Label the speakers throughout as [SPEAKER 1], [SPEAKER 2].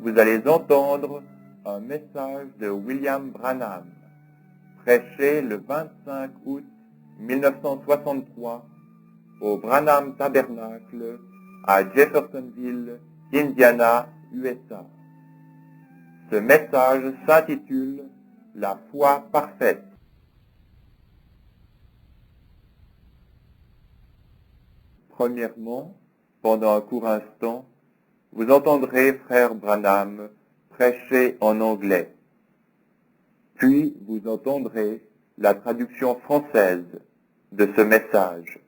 [SPEAKER 1] vous allez entendre un message de William Branham, prêché le 25 août 1963 au Branham Tabernacle à Jeffersonville, Indiana, USA. Ce message s'intitule « La foi parfaite ». Premièrement, pendant un court instant, vous entendrez frère Branham prêcher en anglais. Puis vous entendrez la traduction française de ce message.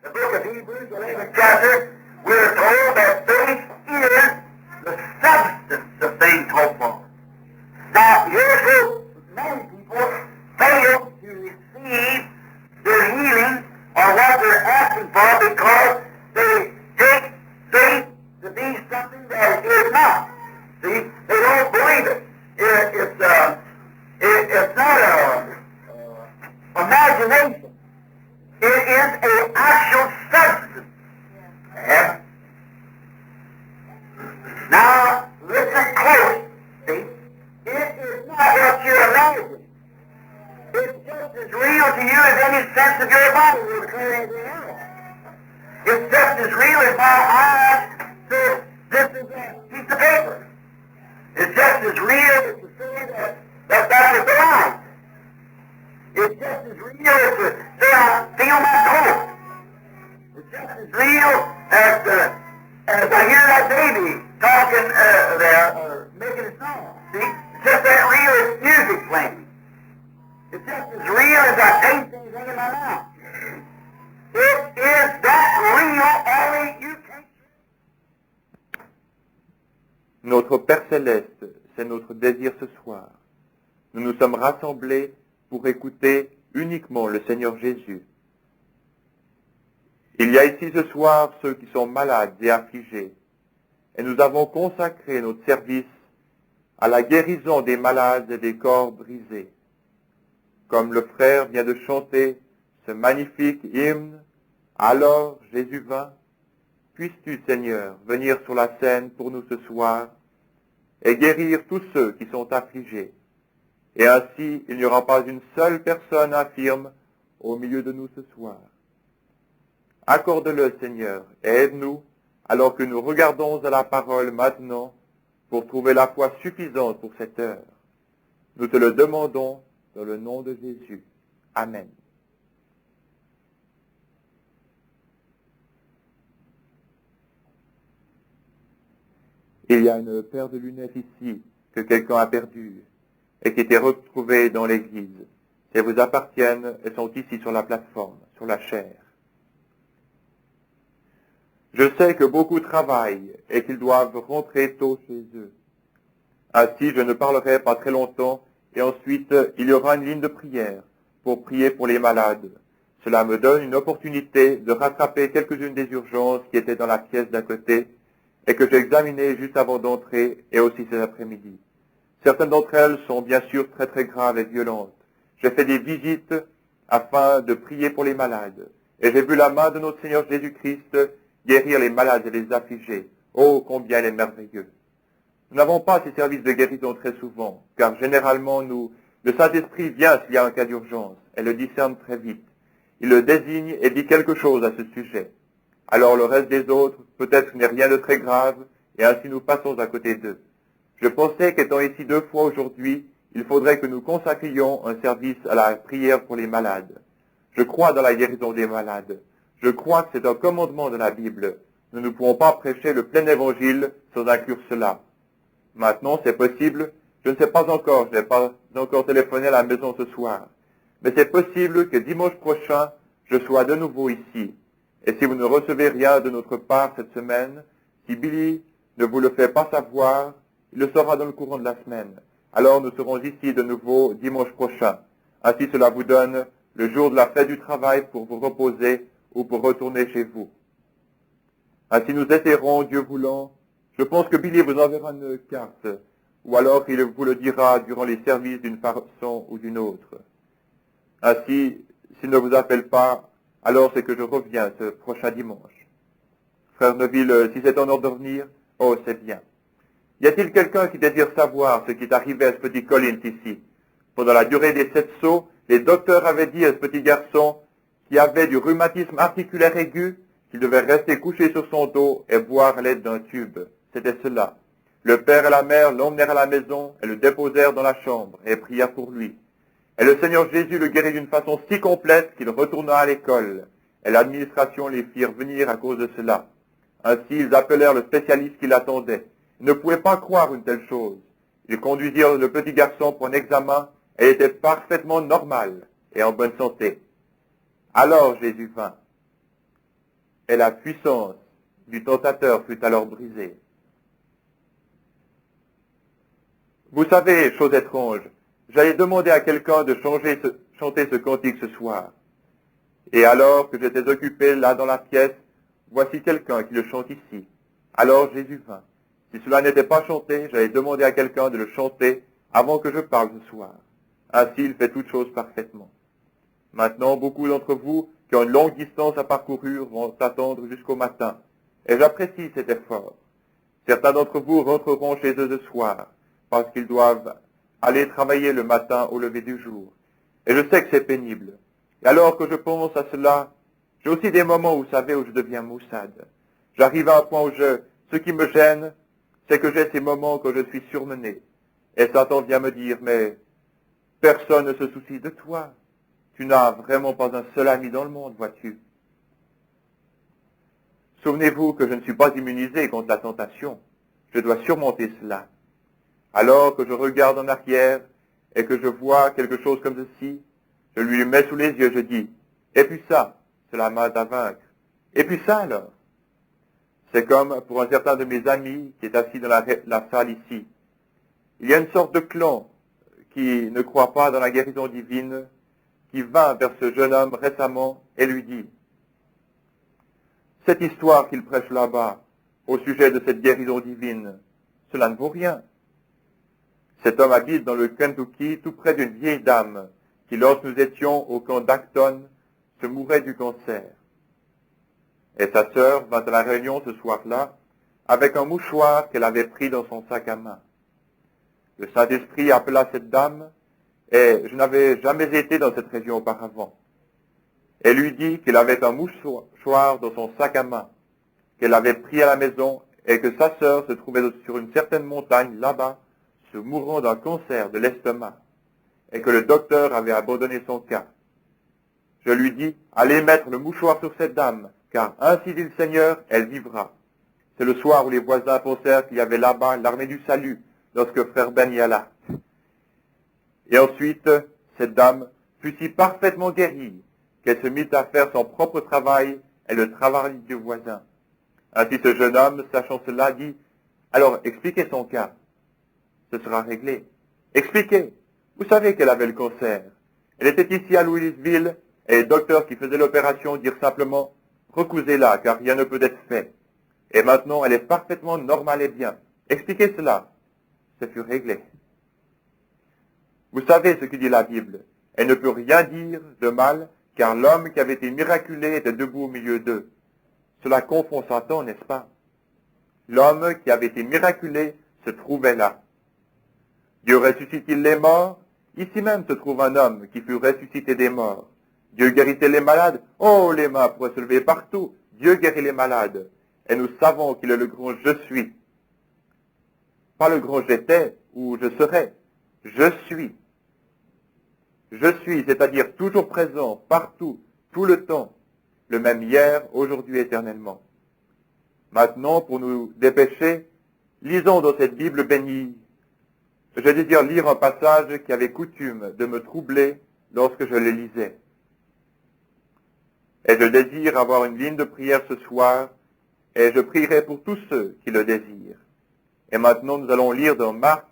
[SPEAKER 2] The book of Hebrews, the 11th chapter, we're told that faith is the substance of things hoped for. Now, here's where many people fail to receive their healing or what they're asking for because they take faith to be something that it is not. See, they don't believe it. It's not imagination. It is an actual substance. Yeah. Now, listen close. See, it is not what you imagine. It's just as real to you as any sense of your body will declare anything else. It's just as real as my eyes says this is a piece of paper. It's just as real as to say that that's a light. It's just as real as to say I feel my cold. It's just as real as I hear that baby talking there or making a song. See? It's just that real as music playing. It's just as real as I taste anything in my mouth. It is that real only you can.
[SPEAKER 1] Notre Père Céleste, c'est notre désir ce soir. Nous nous sommes rassemblés pour écouter uniquement le Seigneur Jésus. Il y a ici ce soir ceux qui sont malades et affligés, et nous avons consacré notre service à la guérison des malades et des corps brisés. Comme le frère vient de chanter ce magnifique hymne, « Alors Jésus vint », puisses-tu, Seigneur, venir sur la scène pour nous ce soir et guérir tous ceux qui sont affligés. Et ainsi, il n'y aura pas une seule personne infirme au milieu de nous ce soir. Accorde-le, Seigneur, et aide-nous, alors que nous regardons à la parole maintenant, pour trouver la foi suffisante pour cette heure. Nous te le demandons dans le nom de Jésus. Amen. Il y a une paire de lunettes ici que quelqu'un a perdue et qui était retrouvée dans l'église. Elles vous appartiennent et sont ici sur la plateforme, sur la chaire. Je sais que beaucoup travaillent et qu'ils doivent rentrer tôt chez eux. Ainsi, je ne parlerai pas très longtemps et ensuite, il y aura une ligne de prière pour prier pour les malades. Cela me donne une opportunité de rattraper quelques-unes des urgences qui étaient dans la pièce d'à côté et que j'ai examinées juste avant d'entrer et aussi cet après-midi. Certaines d'entre elles sont bien sûr très très graves et violentes. J'ai fait des visites afin de prier pour les malades et j'ai vu la main de notre Seigneur Jésus-Christ guérir les malades et les affligés. Oh, combien il est merveilleux! Nous n'avons pas ces services de guérison très souvent, car généralement le Saint-Esprit vient s'il y a un cas d'urgence et le discerne très vite. Il le désigne et dit quelque chose à ce sujet. Alors le reste des autres, peut-être n'est rien de très grave, et ainsi nous passons à côté d'eux. Je pensais qu'étant ici 2 fois aujourd'hui, il faudrait que nous consacrions un service à la prière pour les malades. Je crois dans la guérison des malades. Je crois que c'est un commandement de la Bible. Nous ne pouvons pas prêcher le plein évangile sans inclure cela. Maintenant, c'est possible. Je ne sais pas encore. Je n'ai pas encore téléphoné à la maison ce soir. Mais c'est possible que dimanche prochain, je sois de nouveau ici. Et si vous ne recevez rien de notre part cette semaine, si Billy ne vous le fait pas savoir, il le saura dans le courant de la semaine. Alors nous serons ici de nouveau dimanche prochain. Ainsi cela vous donne le jour de la fête du travail pour vous reposer ou pour retourner chez vous. Ainsi nous essaierons, Dieu voulant. Je pense que Billy vous enverra une carte, ou alors il vous le dira durant les services d'une façon ou d'une autre. Ainsi, s'il ne vous appelle pas, alors c'est que je reviens ce prochain dimanche. Frère Neville, si c'est en ordre de venir, oh, c'est bien. Y a-t-il quelqu'un qui désire savoir ce qui est arrivé à ce petit Collins ici? Pendant la durée des 7 sauts, les docteurs avaient dit à ce petit garçon qui avait du rhumatisme articulaire aigu qu'il devait rester couché sur son dos et boire à l'aide d'un tube. C'était cela. Le père et la mère l'emmenèrent à la maison et le déposèrent dans la chambre et prièrent pour lui. Et le Seigneur Jésus le guérit d'une façon si complète qu'il retourna à l'école. Et l'administration les fit venir à cause de cela. Ainsi, ils appelèrent le spécialiste qui l'attendait. Ils ne pouvaient pas croire une telle chose. Ils conduisirent le petit garçon pour un examen et il était parfaitement normal et en bonne santé. Alors Jésus vint. Et la puissance du tentateur fut alors brisée. Vous savez, chose étrange, j'allais demander à quelqu'un de chanter ce cantique ce soir. Et alors que j'étais occupé là dans la pièce, voici quelqu'un qui le chante ici. Alors Jésus vint. Si cela n'était pas chanté, j'allais demander à quelqu'un de le chanter avant que je parle ce soir. Ainsi, il fait toutes choses parfaitement. Maintenant, beaucoup d'entre vous qui ont une longue distance à parcourir vont attendre jusqu'au matin. Et j'apprécie cet effort. Certains d'entre vous rentreront chez eux ce soir, parce qu'ils doivent aller travailler le matin au lever du jour. Et je sais que c'est pénible. Et alors que je pense à cela, j'ai aussi des moments, vous savez, où je deviens maussade. J'arrive à un point où ce qui me gêne, c'est que j'ai ces moments quand je suis surmené. Et Satan vient me dire, mais personne ne se soucie de toi. Tu n'as vraiment pas un seul ami dans le monde, vois-tu. Souvenez-vous que je ne suis pas immunisé contre la tentation. Je dois surmonter cela. Alors que je regarde en arrière et que je vois quelque chose comme ceci, je lui le mets sous les yeux, je dis, et puis ça, cela m'aide à vaincre. Et puis ça alors. C'est comme pour un certain de mes amis qui est assis dans la salle ici. Il y a une sorte de clan qui ne croit pas dans la guérison divine, qui vint vers ce jeune homme récemment et lui dit, cette histoire qu'il prêche là-bas au sujet de cette guérison divine, cela ne vaut rien. Cet homme habite dans le Kentucky tout près d'une vieille dame qui, lorsque nous étions au camp d'Acton, se mourait du cancer. Et sa sœur vint à la réunion ce soir-là avec un mouchoir qu'elle avait pris dans son sac à main. Le Saint-Esprit appela cette dame, et je n'avais jamais été dans cette région auparavant. Elle lui dit qu'elle avait un mouchoir dans son sac à main, qu'elle avait pris à la maison, et que sa sœur se trouvait sur une certaine montagne là-bas, se mourant d'un cancer de l'estomac, et que le docteur avait abandonné son cas. Je lui dis, allez mettre le mouchoir sur cette dame, car ainsi dit le Seigneur, elle vivra. C'est le soir où les voisins pensèrent qu'il y avait là-bas l'armée du salut, lorsque frère Ben y alla. Et ensuite, cette dame fut si parfaitement guérie qu'elle se mit à faire son propre travail et le travail du voisin. Ainsi ce jeune homme, sachant cela, dit, alors expliquez son cas. Ce sera réglé. Expliquez. Vous savez qu'elle avait le cancer. Elle était ici à Louisville et les docteurs qui faisaient l'opération dirent simplement, recousez-la car rien ne peut être fait. Et maintenant, elle est parfaitement normale et bien. Expliquez cela. Ce fut réglé. Vous savez ce que dit la Bible. Elle ne peut rien dire de mal, car l'homme qui avait été miraculé était debout au milieu d'eux. Cela confond Satan, n'est-ce pas? L'homme qui avait été miraculé se trouvait là. Dieu ressuscite-t-il les morts? Ici même se trouve un homme qui fut ressuscité des morts. Dieu guérit-il les malades? Oh, les mains pourraient se lever partout. Dieu guérit les malades. Et nous savons qu'il est le grand je suis. Pas le grand j'étais ou je serai. Je suis. Je suis, c'est-à-dire toujours présent, partout, tout le temps, le même hier, aujourd'hui, éternellement. Maintenant, pour nous dépêcher, lisons dans cette Bible bénie. Je désire lire un passage qui avait coutume de me troubler lorsque je le lisais. Et je désire avoir une ligne de prière ce soir, et je prierai pour tous ceux qui le désirent. Et maintenant, nous allons lire dans Marc,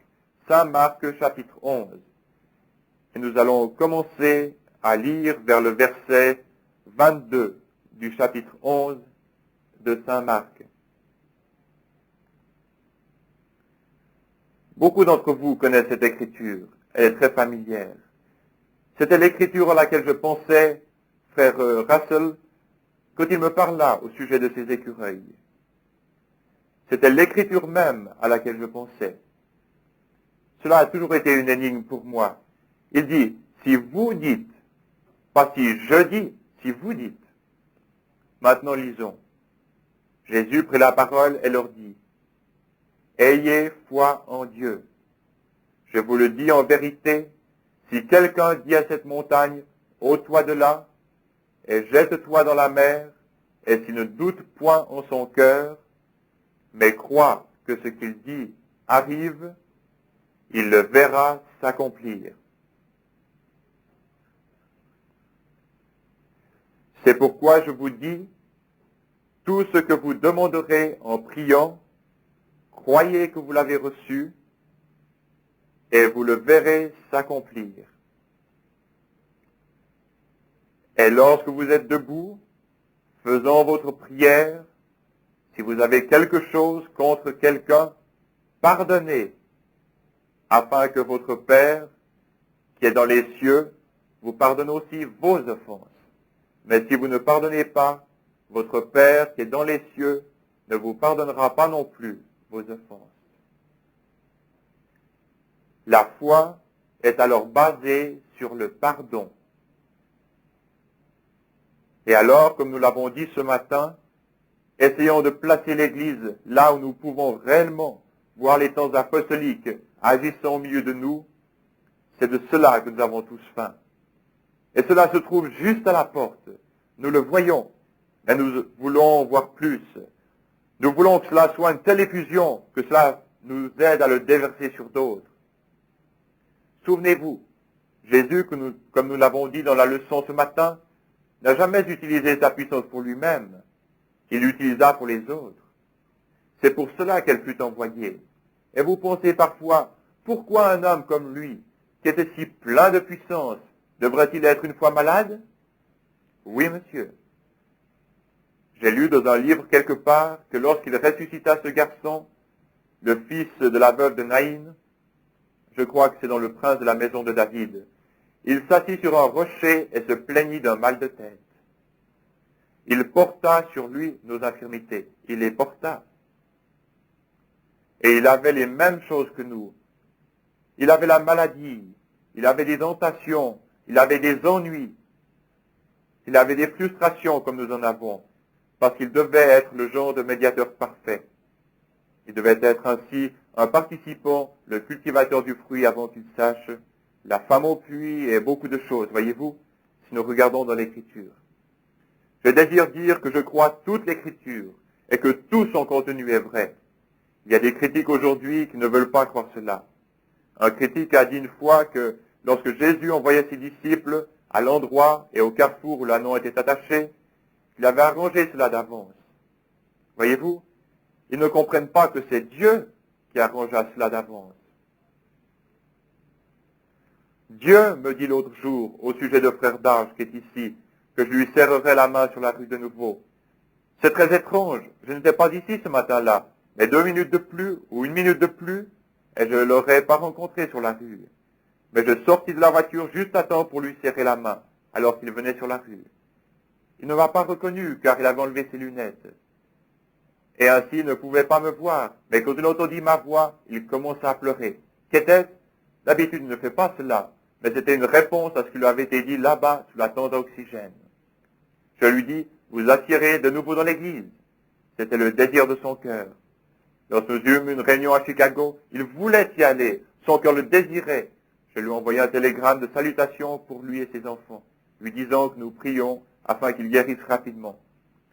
[SPEAKER 1] Saint Marc, chapitre 11. Et nous allons commencer à lire vers le verset 22 du chapitre 11 de Saint Marc. Beaucoup d'entre vous connaissent cette écriture. Elle est très familière. C'était l'écriture à laquelle je pensais, frère Russell, quand il me parla au sujet de ces écureuils. C'était l'écriture même à laquelle je pensais. Cela a toujours été une énigme pour moi. Il dit, si vous dites, pas si je dis, si vous dites. Maintenant lisons. Jésus prit la parole et leur dit, ayez foi en Dieu. Je vous le dis en vérité, si quelqu'un dit à cette montagne, ôte-toi de là, et jette-toi dans la mer, et s'il ne doute point en son cœur, mais croit que ce qu'il dit arrive, il le verra s'accomplir. C'est pourquoi je vous dis, tout ce que vous demanderez en priant, croyez que vous l'avez reçu, et vous le verrez s'accomplir. Et lorsque vous êtes debout, faisant votre prière, si vous avez quelque chose contre quelqu'un, pardonnez, afin que votre Père, qui est dans les cieux, vous pardonne aussi vos offenses. Mais si vous ne pardonnez pas, votre Père, qui est dans les cieux, ne vous pardonnera pas non plus vos offenses. La foi est alors basée sur le pardon. Et alors, comme nous l'avons dit ce matin, essayons de placer l'Église là où nous pouvons réellement voir les temps apostoliques agissant au milieu de nous. C'est de cela que nous avons tous faim. Et cela se trouve juste à la porte. Nous le voyons, mais nous voulons en voir plus. Nous voulons que cela soit une telle effusion que cela nous aide à le déverser sur d'autres. Souvenez-vous, Jésus, comme nous l'avons dit dans la leçon ce matin, n'a jamais utilisé sa puissance pour lui-même. Il l'utilisa pour les autres. C'est pour cela qu'elle fut envoyée. Et vous pensez parfois, pourquoi un homme comme lui, qui était si plein de puissance, devrait-il être une fois malade? Oui, monsieur. J'ai lu dans un livre quelque part que lorsqu'il ressuscita ce garçon, le fils de la veuve de Naïn, je crois que c'est dans Le Prince de la maison de David, il s'assit sur un rocher et se plaignit d'un mal de tête. Il porta sur lui nos infirmités. Il les porta. Et il avait les mêmes choses que nous. Il avait la maladie, il avait des tentations, il avait des ennuis, il avait des frustrations comme nous en avons, parce qu'il devait être le genre de médiateur parfait. Il devait être ainsi un participant, le cultivateur du fruit avant qu'il sache, la femme au puits et beaucoup de choses, voyez-vous, si nous regardons dans l'Écriture. Je désire dire que je crois toute l'Écriture et que tout son contenu est vrai. Il y a des critiques aujourd'hui qui ne veulent pas croire cela. Un critique a dit une fois que lorsque Jésus envoyait ses disciples à l'endroit et au carrefour où l'anneau était attaché, il avait arrangé cela d'avance. Voyez-vous, ils ne comprennent pas que c'est Dieu qui arrangea cela d'avance. Dieu me dit l'autre jour, au sujet de frère d'âge qui est ici, que je lui serrerai la main sur la rue de nouveau. C'est très étrange, je n'étais pas ici ce matin-là, mais 2 minutes de plus ou 1 minute de plus, et je ne l'aurais pas rencontré sur la rue. Mais je sortis de la voiture juste à temps pour lui serrer la main, alors qu'il venait sur la rue. Il ne m'a pas reconnu, car il avait enlevé ses lunettes. Et ainsi, il ne pouvait pas me voir, mais quand il entendit ma voix, il commença à pleurer. Qu'était-ce? D'habitude, il ne fait pas cela, mais c'était une réponse à ce qui lui avait été dit là-bas, sous la tente d'oxygène. Je lui dis, vous assirez de nouveau dans l'église. C'était le désir de son cœur. Lorsque nous eûmes une réunion à Chicago, il voulait y aller, son cœur le désirait. Je lui envoyai un télégramme de salutation pour lui et ses enfants, lui disant que nous prions afin qu'il guérisse rapidement.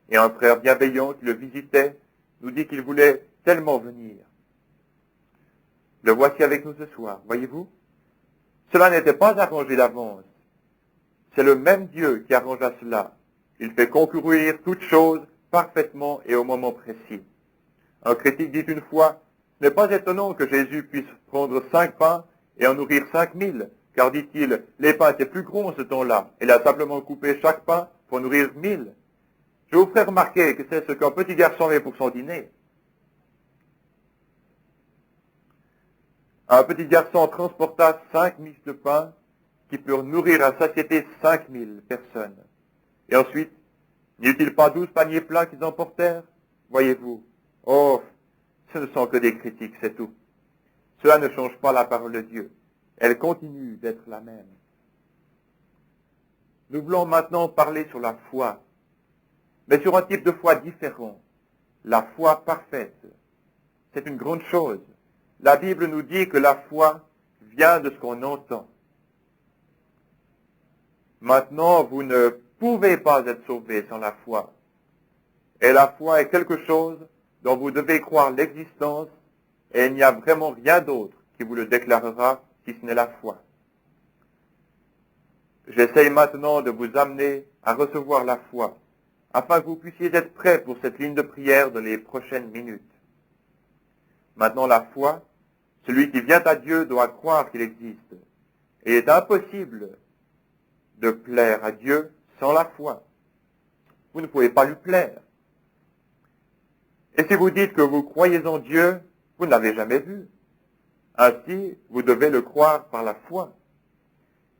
[SPEAKER 1] Et un frère bienveillant qui le visitait nous dit qu'il voulait tellement venir. Le voici avec nous ce soir, voyez-vous? Cela n'était pas arrangé d'avance. C'est le même Dieu qui arrangea cela. Il fait concourir toutes choses parfaitement et au moment précis. Un critique dit une fois, ce n'est pas étonnant que Jésus puisse prendre 5 pains et en nourrir 5000, car dit-il, les pains étaient plus gros en ce temps-là. Il a simplement coupé chaque pain pour nourrir 1000. Je vous ferai remarquer que c'est ce qu'un petit garçon avait pour son dîner. Un petit garçon transporta 5 miches de pain qui purent nourrir à satiété 5000 personnes. Et ensuite, n'y eut-il pas 12 paniers pleins qu'ils emportèrent? Voyez-vous, oh, ce ne sont que des critiques, c'est tout. Cela ne change pas la parole de Dieu. Elle continue d'être la même. Nous voulons maintenant parler sur la foi, mais sur un type de foi différent. La foi parfaite. C'est une grande chose. La Bible nous dit que la foi vient de ce qu'on entend. Maintenant, vous ne pouvez pas être sauvé sans la foi. Et la foi est quelque chose dont vous devez croire l'existence, et il n'y a vraiment rien d'autre qui vous le déclarera si ce n'est la foi. J'essaye maintenant de vous amener à recevoir la foi, afin que vous puissiez être prêts pour cette ligne de prière dans les prochaines minutes. Maintenant, la foi, celui qui vient à Dieu doit croire qu'il existe. Et il est impossible de plaire à Dieu sans la foi. Vous ne pouvez pas lui plaire. Et si vous dites que vous croyez en Dieu, vous ne l'avez jamais vu. Ainsi, vous devez le croire par la foi.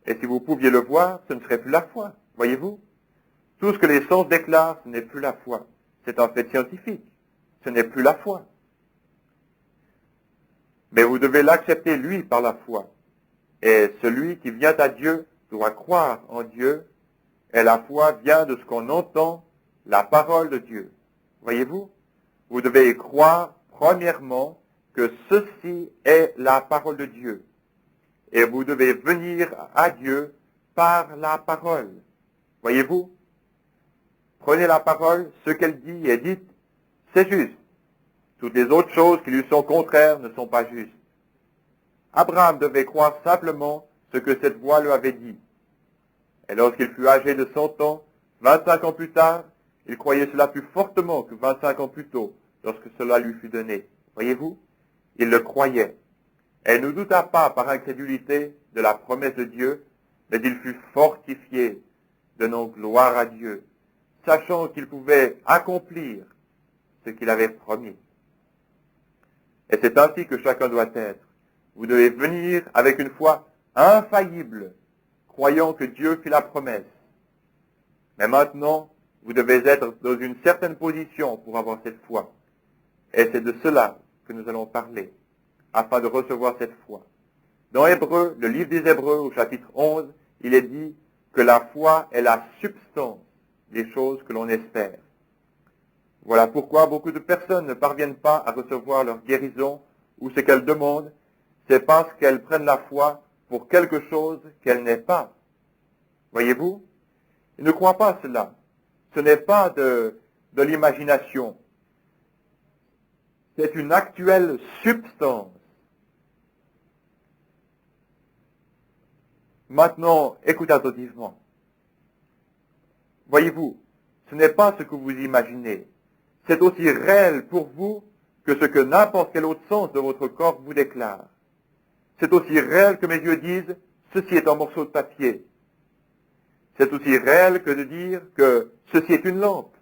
[SPEAKER 1] Et si vous pouviez le voir, ce ne serait plus la foi. Voyez-vous? Tout ce que les sens déclarent, ce n'est plus la foi. C'est un fait scientifique. Ce n'est plus la foi. Mais vous devez l'accepter, lui, par la foi. Et celui qui vient à Dieu doit croire en Dieu. Et la foi vient de ce qu'on entend, la parole de Dieu. Voyez-vous? Vous devez croire, premièrement, que ceci est la parole de Dieu. Et vous devez venir à Dieu par la parole. Voyez-vous? Prenez la parole, ce qu'elle dit et dites, c'est juste. Toutes les autres choses qui lui sont contraires ne sont pas justes. Abraham devait croire simplement ce que cette voix lui avait dit. Et lorsqu'il fut âgé de 100 ans, 25 ans plus tard, il croyait cela plus fortement que 25 ans plus tôt, lorsque cela lui fut donné. Voyez-vous? Il le croyait. Et il ne douta pas par incrédulité de la promesse de Dieu, mais il fut fortifié, donnant gloire à Dieu, sachant qu'il pouvait accomplir ce qu'il avait promis. Et c'est ainsi que chacun doit être. Vous devez venir avec une foi infaillible, croyant que Dieu fit la promesse. Mais maintenant, vous devez être dans une certaine position pour avoir cette foi. Et c'est de cela que nous allons parler, afin de recevoir cette foi. Dans Hébreux, le livre des Hébreux, au chapitre 11, il est dit que la foi est la substance des choses que l'on espère. Voilà pourquoi beaucoup de personnes ne parviennent pas à recevoir leur guérison ou ce qu'elles demandent, c'est parce qu'elles prennent la foi pour quelque chose qu'elle n'est pas. Voyez-vous? Ils ne croient pas cela. Ce n'est pas de l'imagination. C'est une actuelle substance. Maintenant, écoutez attentivement. Voyez-vous, ce n'est pas ce que vous imaginez. C'est aussi réel pour vous que ce que n'importe quel autre sens de votre corps vous déclare. C'est aussi réel que mes yeux disent, ceci est un morceau de papier. C'est aussi réel que de dire que ceci est une lampe.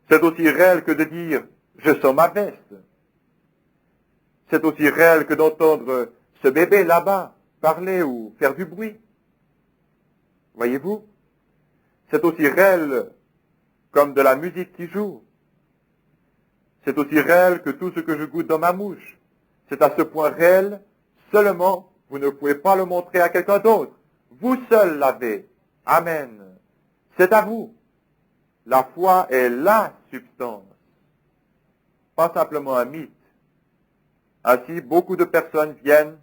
[SPEAKER 1] C'est aussi réel que de dire, je sens ma veste. C'est aussi réel que d'entendre ce bébé là-bas parler ou faire du bruit. Voyez-vous? C'est aussi réel comme de la musique qui joue. C'est aussi réel que tout ce que je goûte dans ma mouche. C'est à ce point réel, seulement vous ne pouvez pas le montrer à quelqu'un d'autre. Vous seul l'avez. Amen. C'est à vous. La foi est la substance, pas simplement un mythe. Ainsi, beaucoup de personnes viennent.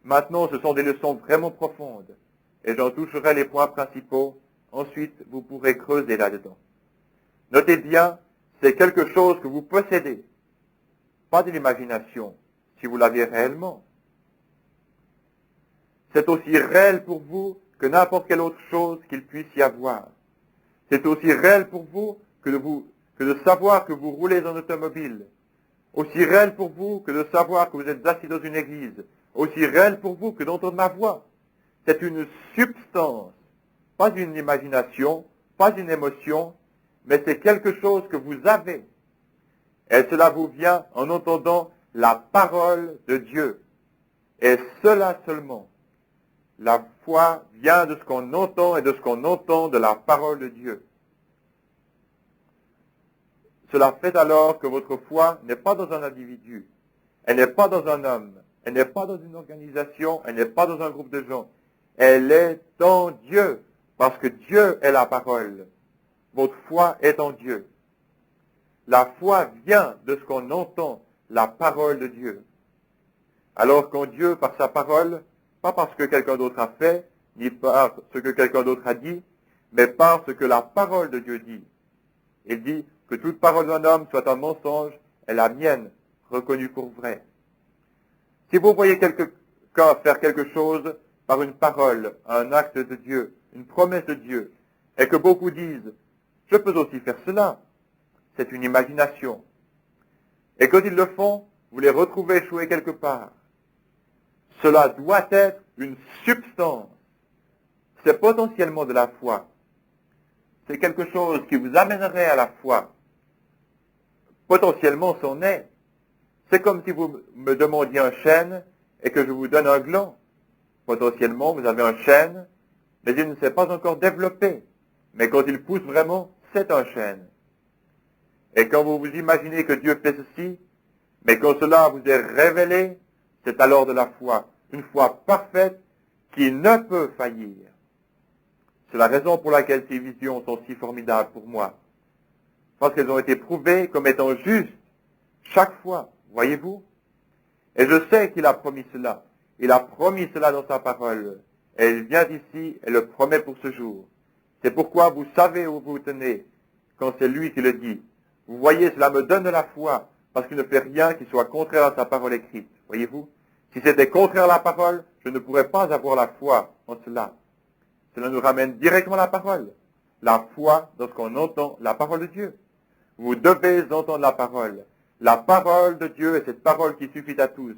[SPEAKER 1] Maintenant, ce sont des leçons vraiment profondes, et j'en toucherai les points principaux. Ensuite, vous pourrez creuser là-dedans. Notez bien, c'est quelque chose que vous possédez, pas de l'imagination, si vous l'avez réellement. C'est aussi réel pour vous que n'importe quelle autre chose qu'il puisse y avoir. C'est aussi réel pour vous que de savoir que vous roulez en automobile. Aussi réel pour vous que de savoir que vous êtes assis dans une église. Aussi réel pour vous que d'entendre ma voix. C'est une substance, pas une imagination, pas une émotion, mais c'est quelque chose que vous avez. Et cela vous vient en entendant la parole de Dieu. Et cela seulement. La foi vient de ce qu'on entend et de ce qu'on entend de la parole de Dieu. cela fait alors que votre foi n'est pas dans un individu, elle n'est pas dans un homme, elle n'est pas dans une organisation, elle n'est pas dans un groupe de gens. Elle est en Dieu, parce que Dieu est la parole. Votre foi est en Dieu. La foi vient de ce qu'on entend, la parole de Dieu. Alors qu'en Dieu, par sa parole, pas parce que quelqu'un d'autre a fait, ni par ce que quelqu'un d'autre a dit, mais par ce que la parole de Dieu dit. Il dit que toute parole d'un homme soit un mensonge, et la mienne, reconnue pour vraie. Si vous voyez quelqu'un faire quelque chose par une parole, un acte de Dieu, une promesse de Dieu, et que beaucoup disent, je peux aussi faire cela, c'est une imagination. Et quand ils le font, vous les retrouvez échoués quelque part. Cela doit être une substance. C'est potentiellement de la foi. C'est quelque chose qui vous amènerait à la foi. Potentiellement, c'en est. C'est comme si vous me demandiez un chêne et que je vous donne un gland. Potentiellement, vous avez un chêne, mais il ne s'est pas encore développé. Mais quand il pousse vraiment, c'est un chêne. Et quand vous vous imaginez que Dieu fait ceci, mais quand cela vous est révélé, c'est alors de la foi. Une foi parfaite qui ne peut faillir. C'est la raison pour laquelle ces visions sont si formidables pour moi. Parce qu'elles ont été prouvées comme étant justes chaque fois, voyez-vous. Et je sais qu'il a promis cela. Il a promis cela dans sa parole. Et il vient ici et le promet pour ce jour. C'est pourquoi vous savez où vous tenez quand c'est lui qui le dit. Vous voyez, cela me donne de la foi, parce qu'il ne fait rien qui soit contraire à sa parole écrite. Voyez-vous? Si c'était contraire à la parole, je ne pourrais pas avoir la foi en cela. Cela nous ramène directement à la parole. La foi dans ce qu'on entend, la parole de Dieu. Vous devez entendre la parole. La parole de Dieu est cette parole qui suffit à tous.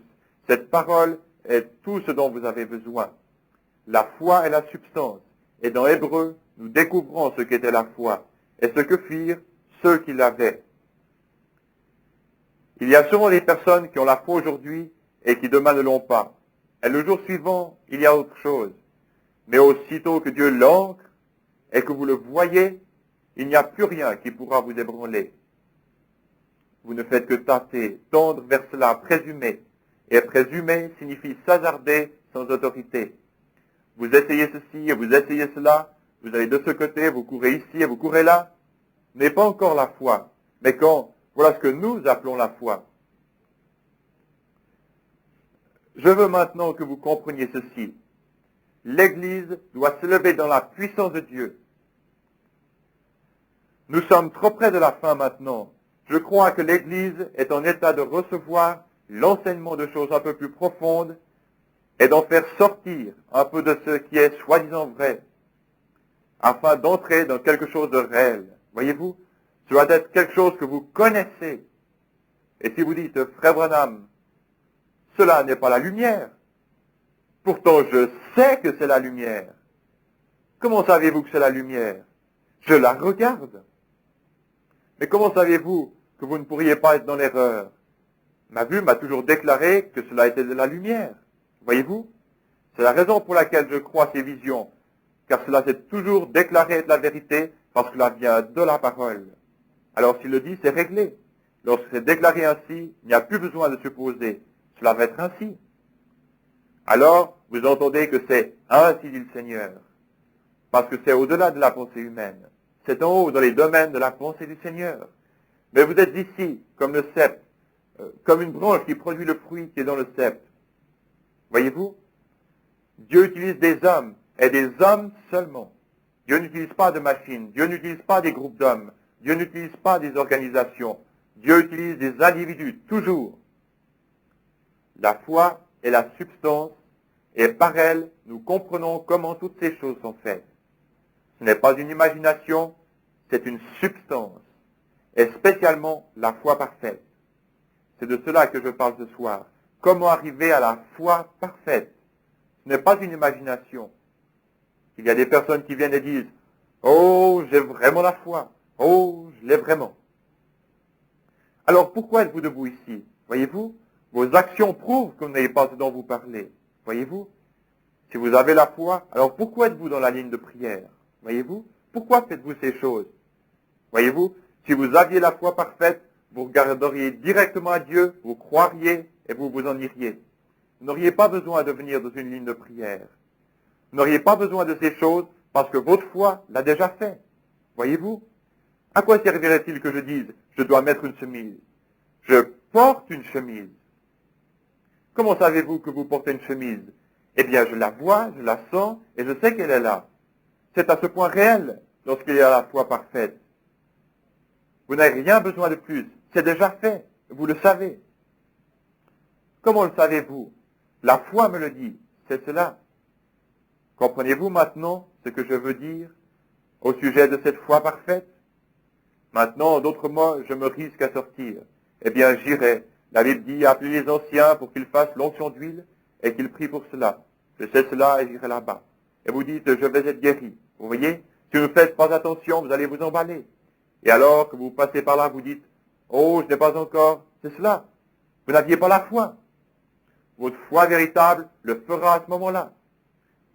[SPEAKER 1] Cette parole est tout ce dont vous avez besoin. La foi est la substance. Et dans Hébreu, nous découvrons ce qu'était la foi et ce que firent ceux qui l'avaient. Il y a souvent des personnes qui ont la foi aujourd'hui et qui demain ne l'ont pas. Et le jour suivant, il y a autre chose. Mais aussitôt que Dieu l'ancre et que vous le voyez, il n'y a plus rien qui pourra vous ébranler. Vous ne faites que tâter, tendre vers cela, présumer. Et présumer signifie s'hasarder sans autorité. Vous essayez ceci et vous essayez cela, vous allez de ce côté, vous courez ici et vous courez là. Ce n'est pas encore la foi. Mais quand, voilà ce que nous appelons la foi. Je veux maintenant que vous compreniez ceci. L'Église doit s'élever dans la puissance de Dieu. Nous sommes trop près de la fin maintenant. Je crois que l'Église est en état de recevoir l'enseignement de choses un peu plus profondes et d'en faire sortir un peu de ce qui est soi-disant vrai, afin d'entrer dans quelque chose de réel. Voyez-vous, cela doit être quelque chose que vous connaissez. Et si vous dites, Frère Branham, cela n'est pas la lumière. Pourtant, je sais que c'est la lumière. Comment savez-vous que c'est la lumière? Je la regarde. Mais comment savez-vous que vous ne pourriez pas être dans l'erreur? Ma vue m'a toujours déclaré que cela était de la lumière. Voyez-vous? C'est la raison pour laquelle je crois ces visions, car cela s'est toujours déclaré être la vérité, parce que cela vient de la parole. Alors s'il le dit, c'est réglé. Lorsque c'est déclaré ainsi, il n'y a plus besoin de supposer. Cela va être ainsi. Alors, vous entendez que c'est ainsi dit le Seigneur. Parce que c'est au-delà de la pensée humaine. C'est en haut dans les domaines de la pensée du Seigneur. Mais vous êtes ici, comme le cep, comme une branche qui produit le fruit qui est dans le cep. Voyez-vous? Dieu utilise des hommes, et des hommes seulement. Dieu n'utilise pas de machines, Dieu n'utilise pas des groupes d'hommes, Dieu n'utilise pas des organisations. Dieu utilise des individus, toujours. La foi est la substance, et par elle, nous comprenons comment toutes ces choses sont faites. Ce n'est pas une imagination, c'est une substance, et spécialement la foi parfaite. C'est de cela que je parle ce soir. Comment arriver à la foi parfaite? Ce n'est pas une imagination. Il y a des personnes qui viennent et disent, « Oh, j'ai vraiment la foi. Oh, je l'ai vraiment. » Alors pourquoi êtes-vous debout ici? Voyez-vous? Vos actions prouvent que vous n'avez pas ce dont vous parlez. Voyez-vous? Si vous avez la foi, alors pourquoi êtes-vous dans la ligne de prière? Voyez-vous? Pourquoi faites-vous ces choses? Voyez-vous? Si vous aviez la foi parfaite, vous regarderiez directement à Dieu, vous croiriez et vous vous en iriez. Vous n'auriez pas besoin de venir dans une ligne de prière. Vous n'auriez pas besoin de ces choses parce que votre foi l'a déjà fait. Voyez-vous? À quoi servirait-il que je dise « je dois mettre une chemise » ? Je porte une chemise. Comment savez-vous que vous portez une chemise? Eh bien, je la vois, je la sens et je sais qu'elle est là. C'est à ce point réel lorsqu'il y a la foi parfaite. Vous n'avez rien besoin de plus. C'est déjà fait. Vous le savez. Comment le savez-vous? La foi me le dit. C'est cela. Comprenez-vous maintenant ce que je veux dire au sujet de cette foi parfaite? Maintenant, d'autres mots, je me risque à sortir. Eh bien, j'irai. La Bible dit, appelez les anciens pour qu'ils fassent l'onction d'huile et qu'ils prient pour cela. Je sais cela et j'irai là-bas. Et vous dites, je vais être guéri. Vous voyez? Si vous ne faites pas attention, vous allez vous emballer. Et alors que vous passez par là, vous dites, oh, je n'ai pas encore. C'est cela. Vous n'aviez pas la foi. Votre foi véritable le fera à ce moment-là.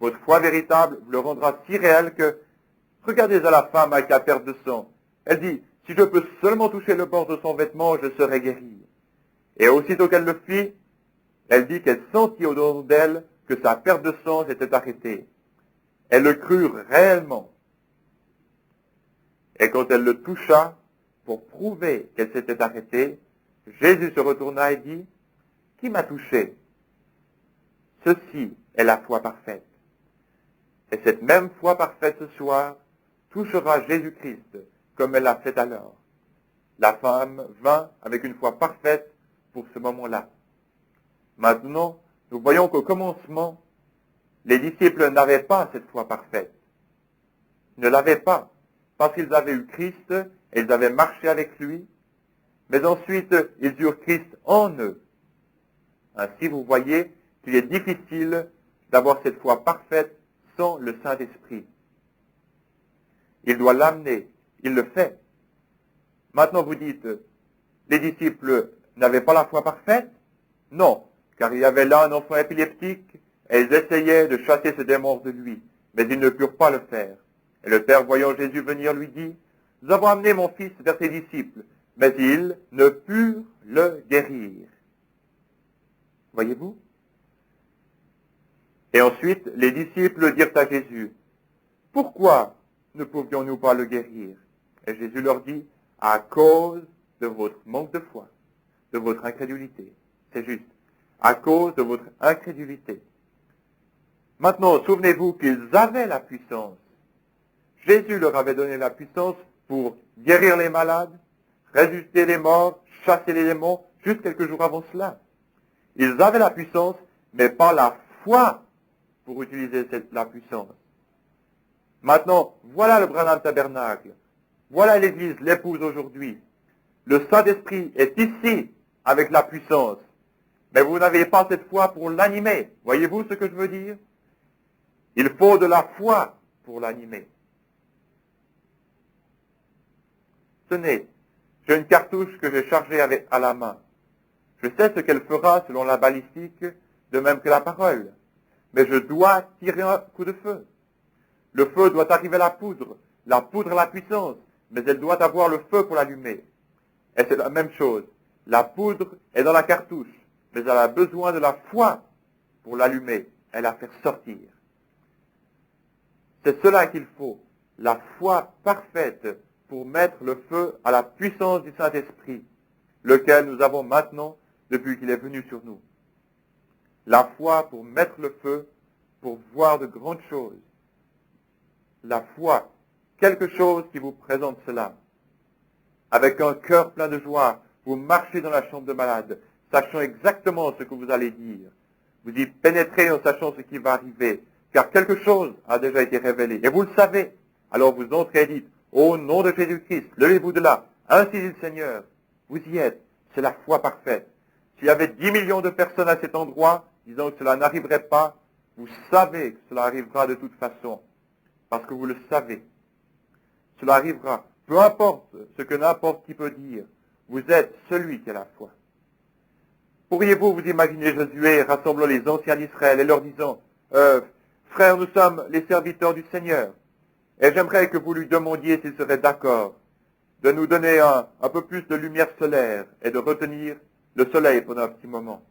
[SPEAKER 1] Votre foi véritable vous le rendra si réel que, regardez à la femme avec la perte de sang. Elle dit, si je peux seulement toucher le bord de son vêtement, je serai guérie. Et aussitôt qu'elle le fit, elle dit qu'elle sentit au-dedans d'elle que sa perte de sang s'était arrêtée. Elle le crut réellement. Et quand elle le toucha, pour prouver qu'elle s'était arrêtée, Jésus se retourna et dit, « Qui m'a touché ?» Ceci est la foi parfaite. Et cette même foi parfaite ce soir touchera Jésus-Christ comme elle l'a fait alors. La femme vint avec une foi parfaite pour ce moment-là. Maintenant, nous voyons qu'au commencement, les disciples n'avaient pas cette foi parfaite. Ils ne l'avaient pas, parce qu'ils avaient eu Christ et ils avaient marché avec lui, mais ensuite ils eurent Christ en eux. Ainsi, vous voyez qu'il est difficile d'avoir cette foi parfaite sans le Saint-Esprit. Il doit l'amener, il le fait. Maintenant, vous dites, les disciples n'avaient pas la foi parfaite? Non, car il y avait là un enfant épileptique et ils essayaient de chasser ce démon de lui, mais ils ne purent pas le faire. Et le Père, voyant Jésus venir, lui dit, « Nous avons amené mon fils vers tes disciples, mais ils ne purent le guérir. » Voyez-vous? Et ensuite, les disciples dirent à Jésus, « Pourquoi ne pouvions-nous pas le guérir ?» Et Jésus leur dit, « À cause de votre manque de foi, de votre incrédulité. » C'est juste. À cause de votre incrédulité. Maintenant, souvenez-vous qu'ils avaient la puissance. Jésus leur avait donné la puissance pour guérir les malades, ressusciter les morts, chasser les démons, juste quelques jours avant cela. Ils avaient la puissance, mais pas la foi pour utiliser la puissance. Maintenant, voilà le Branham Tabernacle. Voilà l'Église, l'épouse aujourd'hui. Le Saint-Esprit est ici avec la puissance. Mais vous n'avez pas cette foi pour l'animer. Voyez-vous ce que je veux dire? Il faut de la foi pour l'animer. Tenez, j'ai une cartouche que j'ai chargée à la main. Je sais ce qu'elle fera selon la balistique, de même que la parole. Mais je dois tirer un coup de feu. Le feu doit arriver à la poudre a la puissance, mais elle doit avoir le feu pour l'allumer. Et c'est la même chose. La poudre est dans la cartouche, mais elle a besoin de la foi pour l'allumer et la faire sortir. C'est cela qu'il faut, la foi parfaite pour mettre le feu à la puissance du Saint-Esprit, lequel nous avons maintenant depuis qu'il est venu sur nous. La foi pour mettre le feu, pour voir de grandes choses. La foi, quelque chose qui vous présente cela. Avec un cœur plein de joie, vous marchez dans la chambre de malade, sachant exactement ce que vous allez dire. Vous y pénétrez en sachant ce qui va arriver, car quelque chose a déjà été révélé, et vous le savez. Alors vous entrez et dites, au nom de Jésus-Christ, levez-vous de là, ainsi dit le Seigneur. Vous y êtes, c'est la foi parfaite. S'il y avait 10 millions de personnes à cet endroit, disant que cela n'arriverait pas, vous savez que cela arrivera de toute façon, parce que vous le savez. Cela arrivera, peu importe ce que n'importe qui peut dire, vous êtes celui qui a la foi. Pourriez-vous vous imaginer Josué rassemblant les anciens d'Israël et leur disant, frères, nous sommes les serviteurs du Seigneur, et j'aimerais que vous lui demandiez s'il serait d'accord de nous donner un peu plus de lumière solaire et de retenir le soleil pendant un petit moment.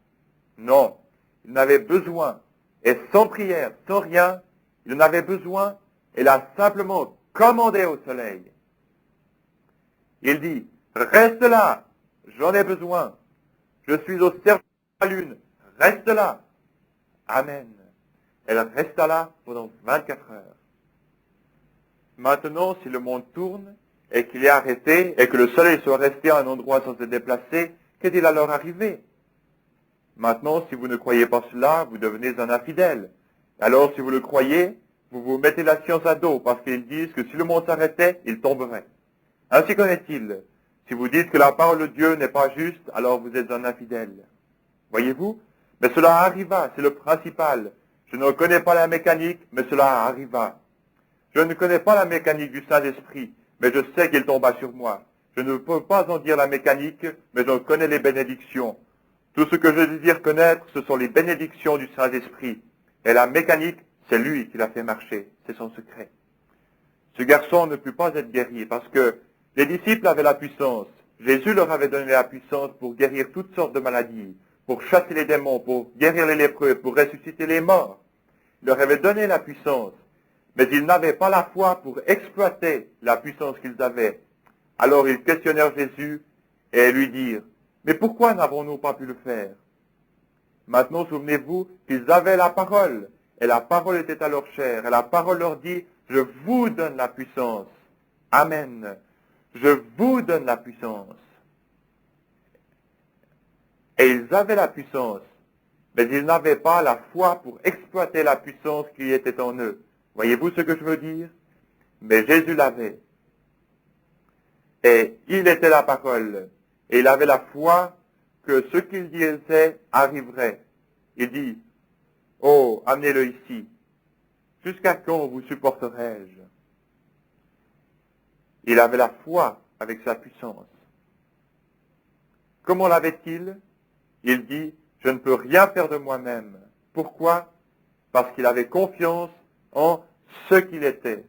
[SPEAKER 1] Non, il n'avait besoin, et sans prière, sans rien, il en avait besoin, et il a simplement commandé au soleil. Il dit, reste là, j'en ai besoin. Je suis au service de la lune, reste là. Amen. Elle resta là pendant 24 heures. Maintenant, si le monde tourne, et qu'il est arrêté, et que le soleil soit resté à un endroit sans se déplacer, qu'est-il alors arrivé? Maintenant, si vous ne croyez pas cela, vous devenez un infidèle. Alors, si vous le croyez, vous vous mettez la science à dos, parce qu'ils disent que si le monde s'arrêtait, il tomberait. Ainsi qu'en est-il? Si vous dites que la parole de Dieu n'est pas juste, alors vous êtes un infidèle. Voyez-vous? Mais cela arriva, c'est le principal. Je ne connais pas la mécanique, mais cela arriva. Je ne connais pas la mécanique du Saint-Esprit, mais je sais qu'il tomba sur moi. Je ne peux pas en dire la mécanique, mais j'en connais les bénédictions. Tout ce que je désire connaître, ce sont les bénédictions du Saint-Esprit. Et la mécanique, c'est lui qui l'a fait marcher. C'est son secret. Ce garçon ne put pas être guéri parce que les disciples avaient la puissance. Jésus leur avait donné la puissance pour guérir toutes sortes de maladies, pour chasser les démons, pour guérir les lépreux, pour ressusciter les morts. Il leur avait donné la puissance. Mais ils n'avaient pas la foi pour exploiter la puissance qu'ils avaient. Alors ils questionnèrent Jésus et lui dirent, « Mais pourquoi n'avons-nous pas pu le faire ?» Maintenant, souvenez-vous qu'ils avaient la parole, et la parole était à leur chair, et la parole leur dit, « Je vous donne la puissance. » Amen. Je vous donne la puissance. Et ils avaient la puissance, mais ils n'avaient pas la foi pour exploiter la puissance qui était en eux. Voyez-vous ce que je veux dire? Mais Jésus l'avait. Et il était la parole. Et il avait la foi que ce qu'il disait arriverait. Il dit, « Oh, amenez-le ici. Jusqu'à quand vous supporterai-je » Il avait la foi avec sa puissance. Comment l'avait-il? Il dit, « Je ne peux rien faire de moi-même. » Pourquoi? Parce qu'il avait confiance en ce qu'il était.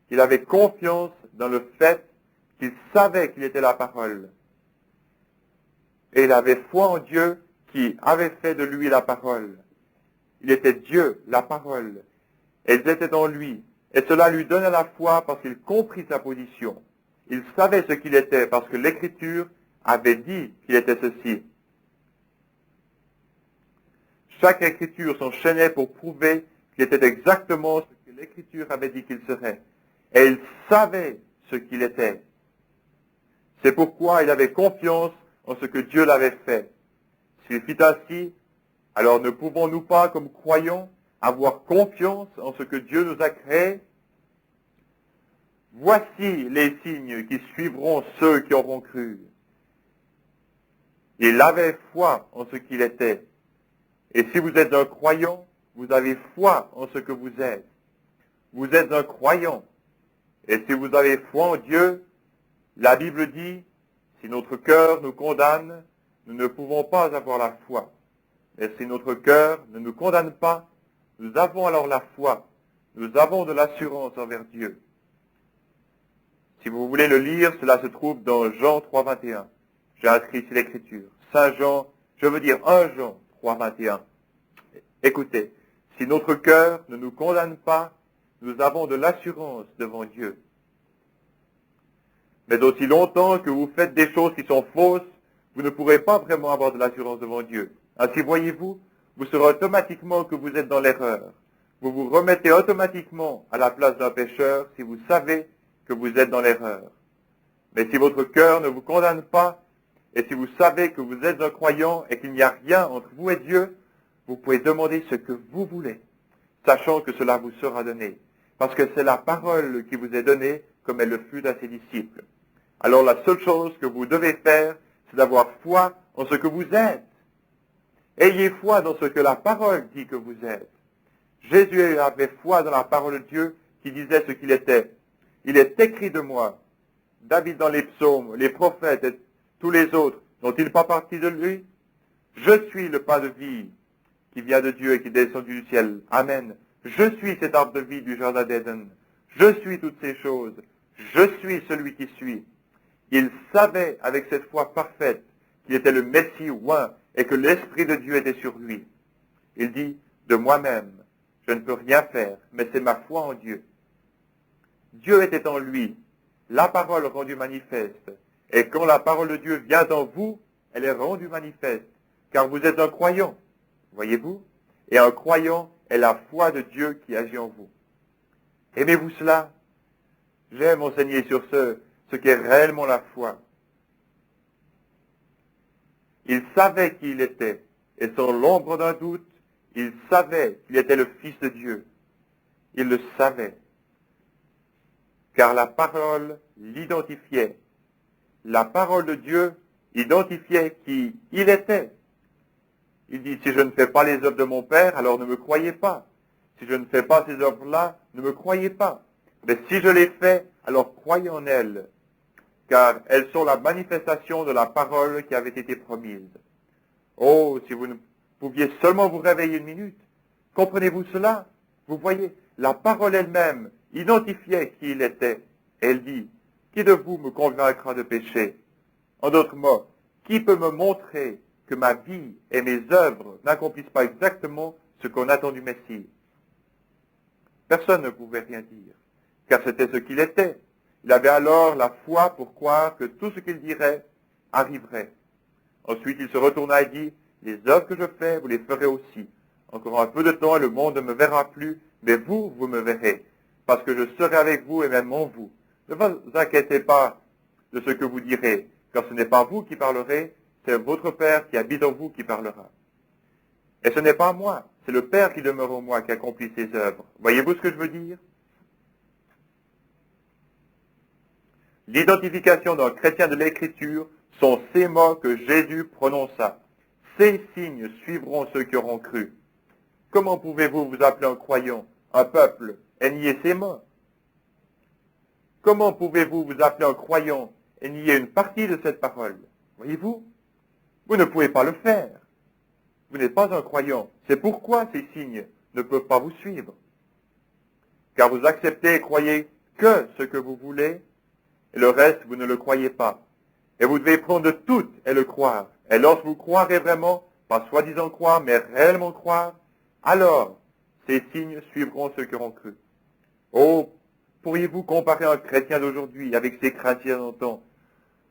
[SPEAKER 1] Il avait confiance dans le fait qu'il savait qu'il était la parole. Et il avait foi en Dieu qui avait fait de lui la parole. Il était Dieu, la parole. Et ils étaient en lui. Et cela lui donnait la foi parce qu'il comprit sa position. Il savait ce qu'il était parce que l'Écriture avait dit qu'il était ceci. Chaque Écriture s'enchaînait pour prouver qu'il était exactement ce que l'Écriture avait dit qu'il serait. Et il savait ce qu'il était. C'est pourquoi il avait confiance en ce que Dieu l'avait fait. S'il fit ainsi, alors ne pouvons-nous pas, comme croyants, avoir confiance en ce que Dieu nous a créé? Voici les signes qui suivront ceux qui auront cru. Il avait foi en ce qu'il était. Et si vous êtes un croyant, vous avez foi en ce que vous êtes. Vous êtes un croyant. Et si vous avez foi en Dieu, la Bible dit, si notre cœur nous condamne, nous ne pouvons pas avoir la foi. Mais si notre cœur ne nous condamne pas, nous avons alors la foi. Nous avons de l'assurance envers Dieu. Si vous voulez le lire, cela se trouve dans Jean 3,21. J'ai inscrit ici l'Écriture. Saint Jean, je veux dire 1 Jean 3,21. Écoutez, si notre cœur ne nous condamne pas, nous avons de l'assurance devant Dieu. Mais aussi longtemps que vous faites des choses qui sont fausses, vous ne pourrez pas vraiment avoir de l'assurance devant Dieu. Ainsi, voyez-vous, vous saurez automatiquement que vous êtes dans l'erreur. Vous vous remettez automatiquement à la place d'un pécheur si vous savez que vous êtes dans l'erreur. Mais si votre cœur ne vous condamne pas, et si vous savez que vous êtes un croyant et qu'il n'y a rien entre vous et Dieu, vous pouvez demander ce que vous voulez, sachant que cela vous sera donné. Parce que c'est la parole qui vous est donnée comme elle le fut à ses disciples. Alors la seule chose que vous devez faire, c'est d'avoir foi en ce que vous êtes. Ayez foi dans ce que la parole dit que vous êtes. Jésus avait foi dans la parole de Dieu qui disait ce qu'il était. Il est écrit de moi. David dans les psaumes, les prophètes et tous les autres, n'ont-ils pas parti de lui? Je suis le pain de vie qui vient de Dieu et qui est descendu du ciel. Amen. Je suis cet arbre de vie du jardin d'Éden. Je suis toutes ces choses. Je suis celui qui suis. il savait avec cette foi parfaite qu'il était le Messie oint et que l'Esprit de Dieu était sur lui. Il dit, de moi-même, je ne peux rien faire, mais c'est ma foi en Dieu. Dieu était en lui, la parole rendue manifeste. Et quand la parole de Dieu vient en vous, elle est rendue manifeste, car vous êtes un croyant, voyez-vous? Et un croyant est la foi de Dieu qui agit en vous. Aimez-vous cela? J'aime enseigner sur ce qu'est réellement la foi. Il savait qui il était, et sans l'ombre d'un doute, il savait qu'il était le Fils de Dieu. Il le savait, car la parole l'identifiait. La parole de Dieu identifiait qui il était. Il dit, si je ne fais pas les œuvres de mon Père, alors ne me croyez pas. Si je ne fais pas ces œuvres-là, ne me croyez pas. Mais si je les fais, alors croyez en elles, car elles sont la manifestation de la parole qui avait été promise. Oh, si vous ne pouviez seulement vous réveiller une minute, comprenez-vous cela? Vous voyez, la parole elle-même identifiait qui il était. Elle dit, qui de vous me convaincra de péché? En d'autres mots, qui peut me montrer que ma vie et mes œuvres n'accomplissent pas exactement ce qu'on attend du Messie? Personne ne pouvait rien dire, car c'était ce qu'il était. Il avait alors la foi pour croire que tout ce qu'il dirait arriverait. Ensuite, il se retourna et dit, les œuvres que je fais, vous les ferez aussi. Encore un peu de temps et le monde ne me verra plus, mais vous, vous me verrez, parce que je serai avec vous et même en vous. Ne vous inquiétez pas de ce que vous direz, car ce n'est pas vous qui parlerez, c'est votre Père qui habite en vous qui parlera. Et ce n'est pas moi, c'est le Père qui demeure en moi qui accomplit ses œuvres. Voyez-vous ce que je veux dire? L'identification d'un chrétien de l'Écriture sont ces mots que Jésus prononça. Ces signes suivront ceux qui auront cru. Comment pouvez-vous vous appeler un croyant, un peuple, et nier ces mots? Comment pouvez-vous vous appeler un croyant et nier une partie de cette parole? Voyez-vous? Vous ne pouvez pas le faire. Vous n'êtes pas un croyant. C'est pourquoi ces signes ne peuvent pas vous suivre. Car vous acceptez et croyez que ce que vous voulez, et le reste, vous ne le croyez pas. Et vous devez prendre tout et le croire. Et lorsque vous croirez vraiment, pas soi-disant croire, mais réellement croire, alors ces signes suivront ceux qui auront cru. Oh, pourriez-vous comparer un chrétien d'aujourd'hui avec ces chrétiens d'antan?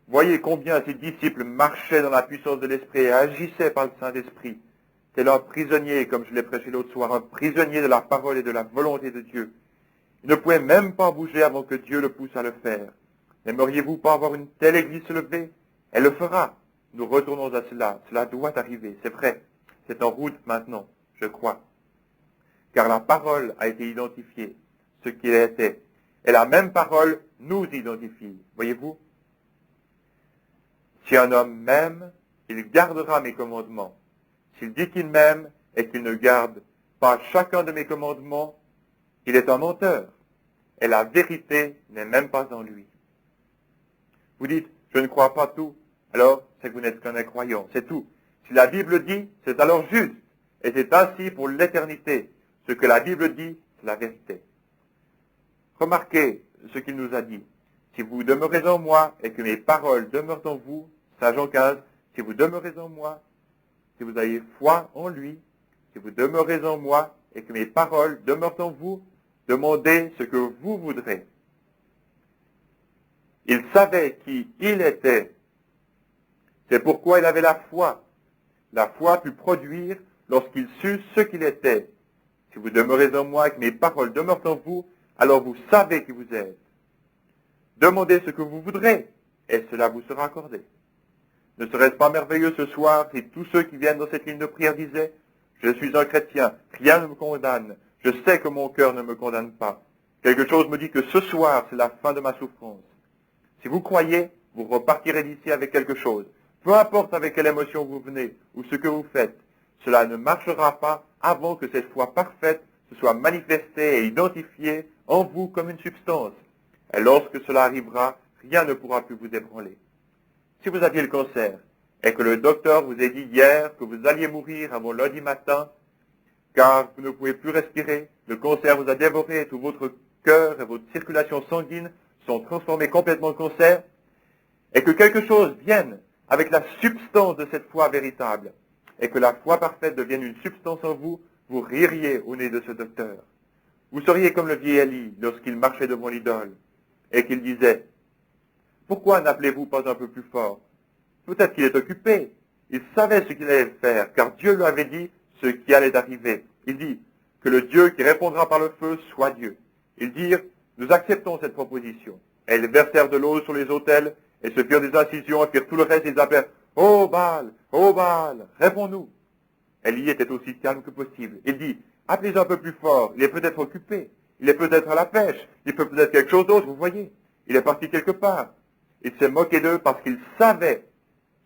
[SPEAKER 1] Voyez combien ces disciples marchaient dans la puissance de l'Esprit et agissaient par le Saint-Esprit. Tel un prisonnier, comme je l'ai prêché l'autre soir, un prisonnier de la parole et de la volonté de Dieu. Il ne pouvait même pas bouger avant que Dieu le pousse à le faire. N'aimeriez-vous pas avoir une telle église se lever? Elle le fera. Nous retournons à cela. Cela doit arriver. C'est vrai. C'est en route maintenant, je crois. Car la parole a été identifiée, ce qu'il était. Et la même parole nous identifie. Voyez-vous? Si un homme m'aime, il gardera mes commandements. S'il dit qu'il m'aime et qu'il ne garde pas chacun de mes commandements, il est un menteur. Et la vérité n'est même pas en lui. Vous dites, je ne crois pas tout, alors c'est que vous n'êtes qu'un incroyant, c'est tout. Si la Bible dit, c'est alors juste, et c'est ainsi pour l'éternité. Ce que la Bible dit, c'est la vérité. Remarquez ce qu'il nous a dit. Si vous demeurez en moi et que mes paroles demeurent en vous, Saint Jean 15, si vous demeurez en moi, si vous avez foi en lui, si vous demeurez en moi et que mes paroles demeurent en vous, demandez ce que vous voudrez. Il savait qui il était. C'est pourquoi il avait la foi. La foi put produire lorsqu'il sut ce qu'il était. Si vous demeurez en moi et que mes paroles demeurent en vous, alors vous savez qui vous êtes. Demandez ce que vous voudrez, et cela vous sera accordé. Ne serait-ce pas merveilleux ce soir si tous ceux qui viennent dans cette ligne de prière disaient « Je suis un chrétien, rien ne me condamne, je sais que mon cœur ne me condamne pas. Quelque chose me dit que ce soir, c'est la fin de ma souffrance. » Si vous croyez, vous repartirez d'ici avec quelque chose. Peu importe avec quelle émotion vous venez ou ce que vous faites, cela ne marchera pas avant que cette foi parfaite se soit manifestée et identifiée en vous comme une substance. Et lorsque cela arrivera, rien ne pourra plus vous ébranler. Si vous aviez le cancer et que le docteur vous ait dit hier que vous alliez mourir avant lundi matin, car vous ne pouvez plus respirer, le cancer vous a dévoré et tout votre cœur et votre circulation sanguine sont transformés complètement en cancer, et que quelque chose vienne avec la substance de cette foi véritable, et que la foi parfaite devienne une substance en vous, vous ririez au nez de ce docteur. Vous seriez comme le vieil Élie lorsqu'il marchait devant l'idole, et qu'il disait, « Pourquoi n'appelez-vous pas un peu plus fort ?» Peut-être qu'il est occupé. Il savait ce qu'il allait faire, car Dieu lui avait dit ce qui allait arriver. Il dit que le Dieu qui répondra par le feu soit Dieu. Ils dirent, nous acceptons cette proposition. Et ils versèrent de l'eau sur les autels, et se firent des incisions, et firent tout le reste, et ils appelèrent, ô Baal, réponds-nous. Élie était aussi calme que possible. Il dit, appelez un peu plus fort, il est peut-être occupé, il est peut-être à la pêche, il peut peut-être quelque chose d'autre, vous voyez. Il est parti quelque part. Il s'est moqué d'eux parce qu'il savait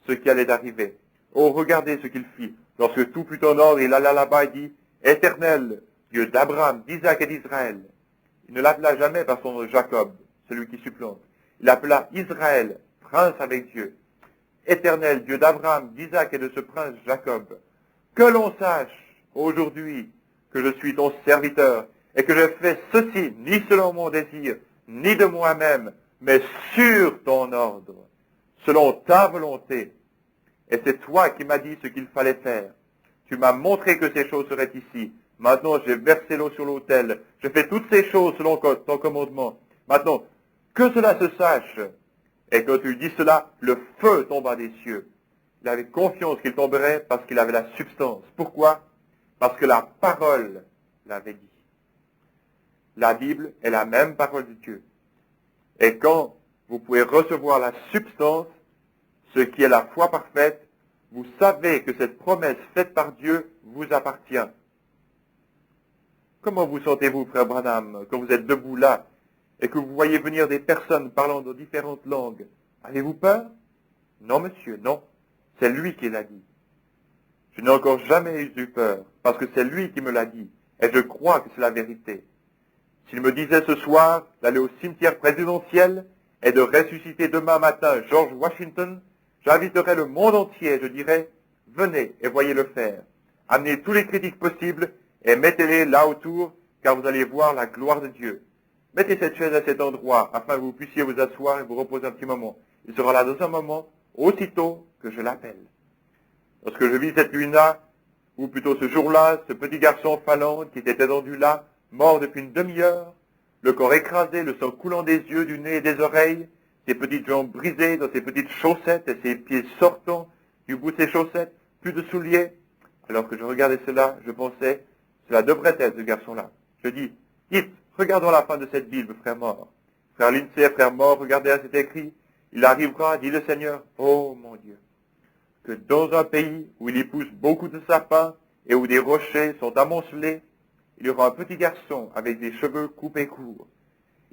[SPEAKER 1] ce qui allait arriver. Oh, regardez ce qu'il fit. Lorsque tout fut en ordre, il alla là-bas et dit, Éternel, Dieu d'Abraham, d'Isaac et d'Israël. Il ne l'appela jamais par son nom Jacob, celui qui supplante. Il l'appela Israël, prince avec Dieu. Éternel, Dieu d'Abraham, d'Isaac et de ce prince Jacob. Que l'on sache aujourd'hui que je suis ton serviteur et que je fais ceci ni selon mon désir, ni de moi-même, mais sur ton ordre, selon ta volonté. Et c'est toi qui m'as dit ce qu'il fallait faire. Tu m'as montré que ces choses seraient ici. Maintenant, j'ai versé l'eau sur l'autel. Je fais toutes ces choses selon ton commandement. Maintenant, que cela se sache. Et quand tu dis cela, le feu tomba des cieux. Il avait confiance qu'il tomberait parce qu'il avait la substance. Pourquoi? Parce que la parole l'avait dit. La Bible est la même parole de Dieu. Et quand vous pouvez recevoir la substance, ce qui est la foi parfaite, vous savez que cette promesse faite par Dieu vous appartient. Comment vous sentez-vous, frère Branham, quand vous êtes debout là et que vous voyez venir des personnes parlant de différentes langues? Avez-vous peur? Non, monsieur, non. C'est lui qui l'a dit. Je n'ai encore jamais eu peur, parce que c'est lui qui me l'a dit, et je crois que c'est la vérité. S'il me disait ce soir d'aller au cimetière présidentiel et de ressusciter demain matin George Washington, j'inviterais le monde entier, je dirais, venez et voyez le faire. Amenez tous les critiques possibles et mettez-les là autour, car vous allez voir la gloire de Dieu. Mettez cette chaise à cet endroit, afin que vous puissiez vous asseoir et vous reposer un petit moment. Il sera là dans un moment, aussitôt que je l'appelle. Lorsque je vis cette nuit-là, ou plutôt ce jour-là, ce petit garçon Finlande qui était étendu là, mort depuis une demi-heure, le corps écrasé, le sang coulant des yeux, du nez et des oreilles, ses petites jambes brisées dans ses petites chaussettes et ses pieds sortant du bout de ses chaussettes, plus de souliers. Alors que je regardais cela, je pensais, cela devrait être ce garçon-là. Je dis, dites, regardons la fin de cette Bible, frère mort. Frère Lindsay, frère mort, regardez à cet écrit. Il arrivera, dit le Seigneur, oh mon Dieu, que dans un pays où il y pousse beaucoup de sapins et où des rochers sont amoncelés, il y aura un petit garçon avec des cheveux coupés courts.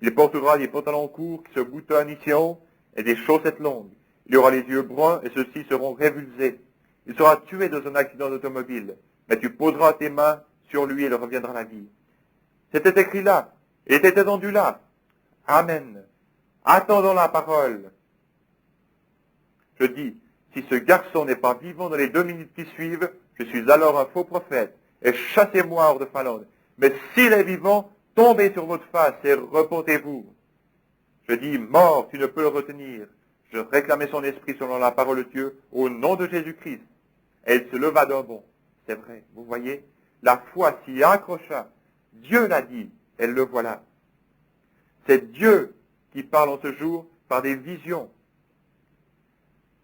[SPEAKER 1] Il portera des pantalons courts qui se boutonnent ici en haut et des chaussettes longues. Il aura les yeux bruns et ceux-ci seront révulsés. Il sera tué dans un accident d'automobile, mais tu poseras tes mains sur lui et il reviendra à la vie. C'était écrit là, il était étendu là. Amen. Attendons la parole. Je dis, si ce garçon n'est pas vivant dans les 2 minutes qui suivent, je suis alors un faux prophète, et chassez-moi hors de Finlande. Mais s'il est vivant, tombez sur votre face et repentez-vous. Je dis, mort, tu ne peux le retenir. Je réclamais son esprit selon la parole de Dieu, au nom de Jésus-Christ. Et il se leva d'un bond. C'est vrai, vous voyez, la foi s'y accrocha. Dieu l'a dit, et le voilà. C'est Dieu qui parle en ce jour par des visions.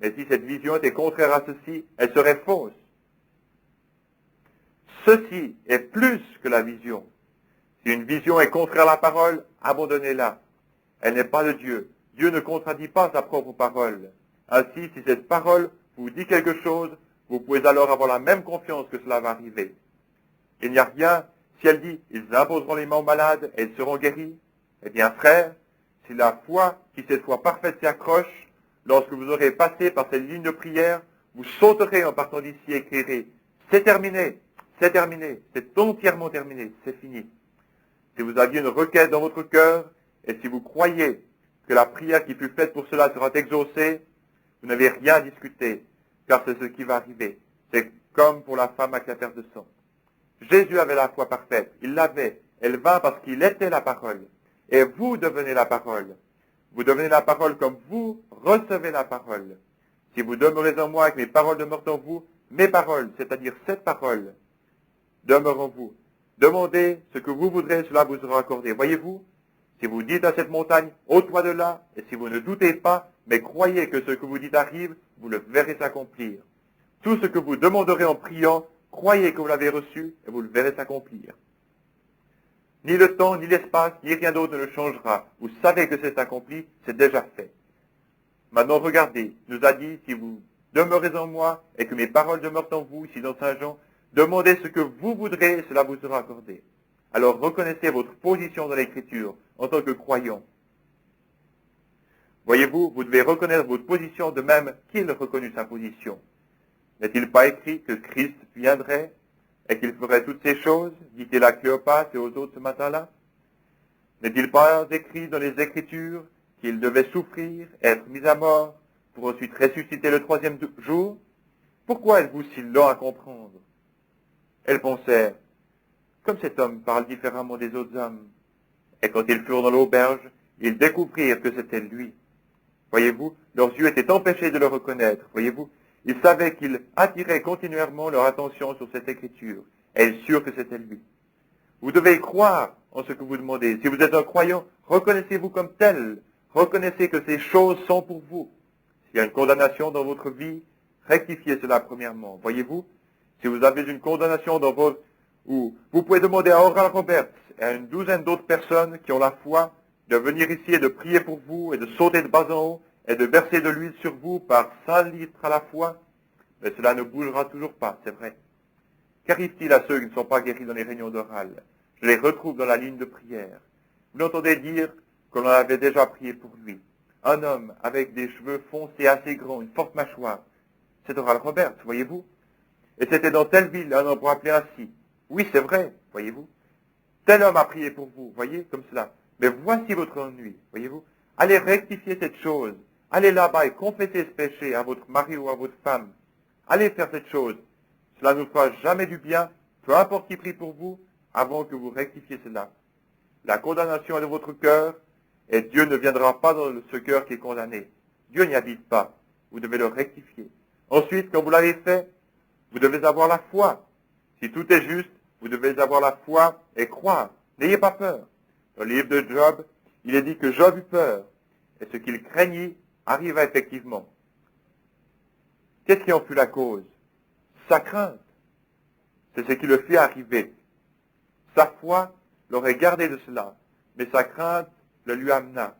[SPEAKER 1] Mais si cette vision était contraire à ceci, elle serait fausse. Ceci est plus que la vision. Si une vision est contraire à la parole, abandonnez-la. Elle n'est pas de Dieu. Dieu ne contredit pas sa propre parole. Ainsi, si cette parole vous dit quelque chose, vous pouvez alors avoir la même confiance que cela va arriver. Il n'y a rien, si elle dit, ils imposeront les mains aux malades et ils seront guéris. Eh bien, frère, si la foi, qui cette fois parfaite s'y accroche, lorsque vous aurez passé par cette ligne de prière, vous sauterez en partant d'ici et crierez, c'est terminé, c'est entièrement terminé, c'est fini. Si vous aviez une requête dans votre cœur, et si vous croyez que la prière qui fut faite pour cela sera exaucée, vous n'avez rien à discuter, car c'est ce qui va arriver. C'est comme pour la femme avec la perte de sang. Jésus avait la foi parfaite, il l'avait, elle vint parce qu'il était la parole. Et vous devenez la parole. Vous devenez la parole comme vous recevez la parole. Si vous demeurez en moi et que mes paroles demeurent en vous, mes paroles, c'est-à-dire cette parole, demeurent en vous. Demandez ce que vous voudrez, cela vous sera accordé. Voyez-vous, si vous dites à cette montagne, ôte-toi de là, et si vous ne doutez pas, mais croyez que ce que vous dites arrive, vous le verrez s'accomplir. Tout ce que vous demanderez en priant, croyez que vous l'avez reçu, et vous le verrez s'accomplir. Ni le temps, ni l'espace, ni rien d'autre ne le changera. Vous savez que c'est accompli, c'est déjà fait. Maintenant, regardez, il nous a dit, si vous demeurez en moi, et que mes paroles demeurent en vous, ici dans Saint Jean, demandez ce que vous voudrez, et cela vous sera accordé. Alors reconnaissez votre position dans l'Écriture, en tant que croyant. Voyez-vous, vous devez reconnaître votre position de même qu'il reconnut sa position. N'est-il pas écrit que Christ viendrait et qu'il ferait toutes ces choses, dit-il à Cléopas et aux autres ce matin-là? N'est-il pas écrit dans les Écritures qu'il devait souffrir, être mis à mort, pour ensuite ressusciter le troisième jour? Pourquoi êtes-vous si lent à comprendre? Elles pensèrent, comme cet homme parle différemment des autres hommes. Et quand ils furent dans l'auberge, ils découvrirent que c'était lui. Voyez-vous, leurs yeux étaient empêchés de le reconnaître. Voyez-vous, ils savaient qu'il attirait continuellement leur attention sur cette écriture. Et ils surent que c'était lui. Vous devez croire en ce que vous demandez. Si vous êtes un croyant, reconnaissez-vous comme tel. Reconnaissez que ces choses sont pour vous. S'il y a une condamnation dans votre vie, rectifiez cela premièrement. Voyez-vous, si vous avez une condamnation dans votre... ou vous pouvez demander à Oral Roberts et à une douzaine d'autres personnes qui ont la foi de venir ici et de prier pour vous et de sauter de bas en haut et de verser de l'huile sur vous par 5 litres à la fois, mais cela ne bougera toujours pas, c'est vrai. Qu'arrive-t-il à ceux qui ne sont pas guéris dans les réunions d'oral? Je les retrouve dans la ligne de prière. Vous l'entendez dire qu'on en avait déjà prié pour lui. Un homme avec des cheveux foncés assez grands, une forte mâchoire. C'est Oral Roberts, voyez-vous? Et c'était dans telle ville, un endroit appelé ainsi. Oui, c'est vrai, voyez-vous. Tel homme a prié pour vous, voyez, comme cela. Mais voici votre ennui, voyez-vous. Allez rectifier cette chose. Allez là-bas et confessez ce péché à votre mari ou à votre femme. Allez faire cette chose. Cela ne vous fera jamais du bien, peu importe qui prie pour vous, avant que vous rectifiez cela. La condamnation est dans votre cœur, et Dieu ne viendra pas dans ce cœur qui est condamné. Dieu n'y habite pas. Vous devez le rectifier. Ensuite, quand vous l'avez fait, vous devez avoir la foi. Si tout est juste, vous devez avoir la foi et croire. N'ayez pas peur. Dans le livre de Job, il est dit que Job eut peur, et ce qu'il craignit arriva effectivement. Qu'est-ce qui en fut la cause? Sa crainte. C'est ce qui le fit arriver. Sa foi l'aurait gardé de cela, mais sa crainte le lui amena.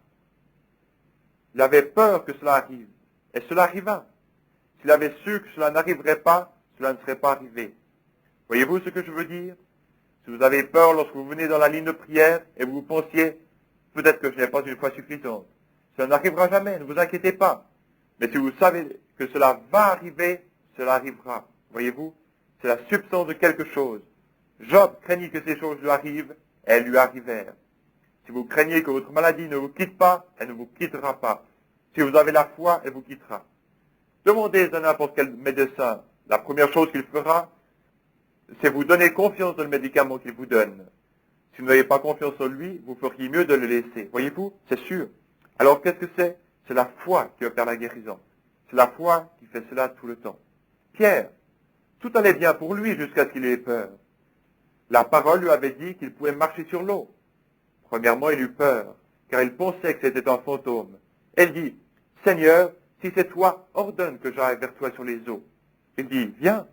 [SPEAKER 1] Il avait peur que cela arrive, et cela arriva. S'il avait su que cela n'arriverait pas, cela ne serait pas arrivé. Voyez-vous ce que je veux dire? Si vous avez peur lorsque vous venez dans la ligne de prière et vous pensiez, peut-être que je n'ai pas une foi suffisante. Cela n'arrivera jamais, ne vous inquiétez pas. Mais si vous savez que cela va arriver, cela arrivera. Voyez-vous, c'est la substance de quelque chose. Job craignit que ces choses lui arrivent, et elles lui arrivèrent. Si vous craignez que votre maladie ne vous quitte pas, elle ne vous quittera pas. Si vous avez la foi, elle vous quittera. Demandez à n'importe quel médecin. La première chose qu'il fera, c'est vous donner confiance dans le médicament qu'il vous donne. Si vous n'avez pas confiance en lui, vous feriez mieux de le laisser. Voyez-vous, c'est sûr. Alors qu'est-ce que c'est? C'est la foi qui opère la guérison. C'est la foi qui fait cela tout le temps. Pierre, tout allait bien pour lui jusqu'à ce qu'il ait peur. La parole lui avait dit qu'il pouvait marcher sur l'eau. Premièrement, il eut peur, car il pensait que c'était un fantôme. Elle dit, « Seigneur, si c'est toi, ordonne que j'aille vers toi sur les eaux. » Il dit, « Viens. »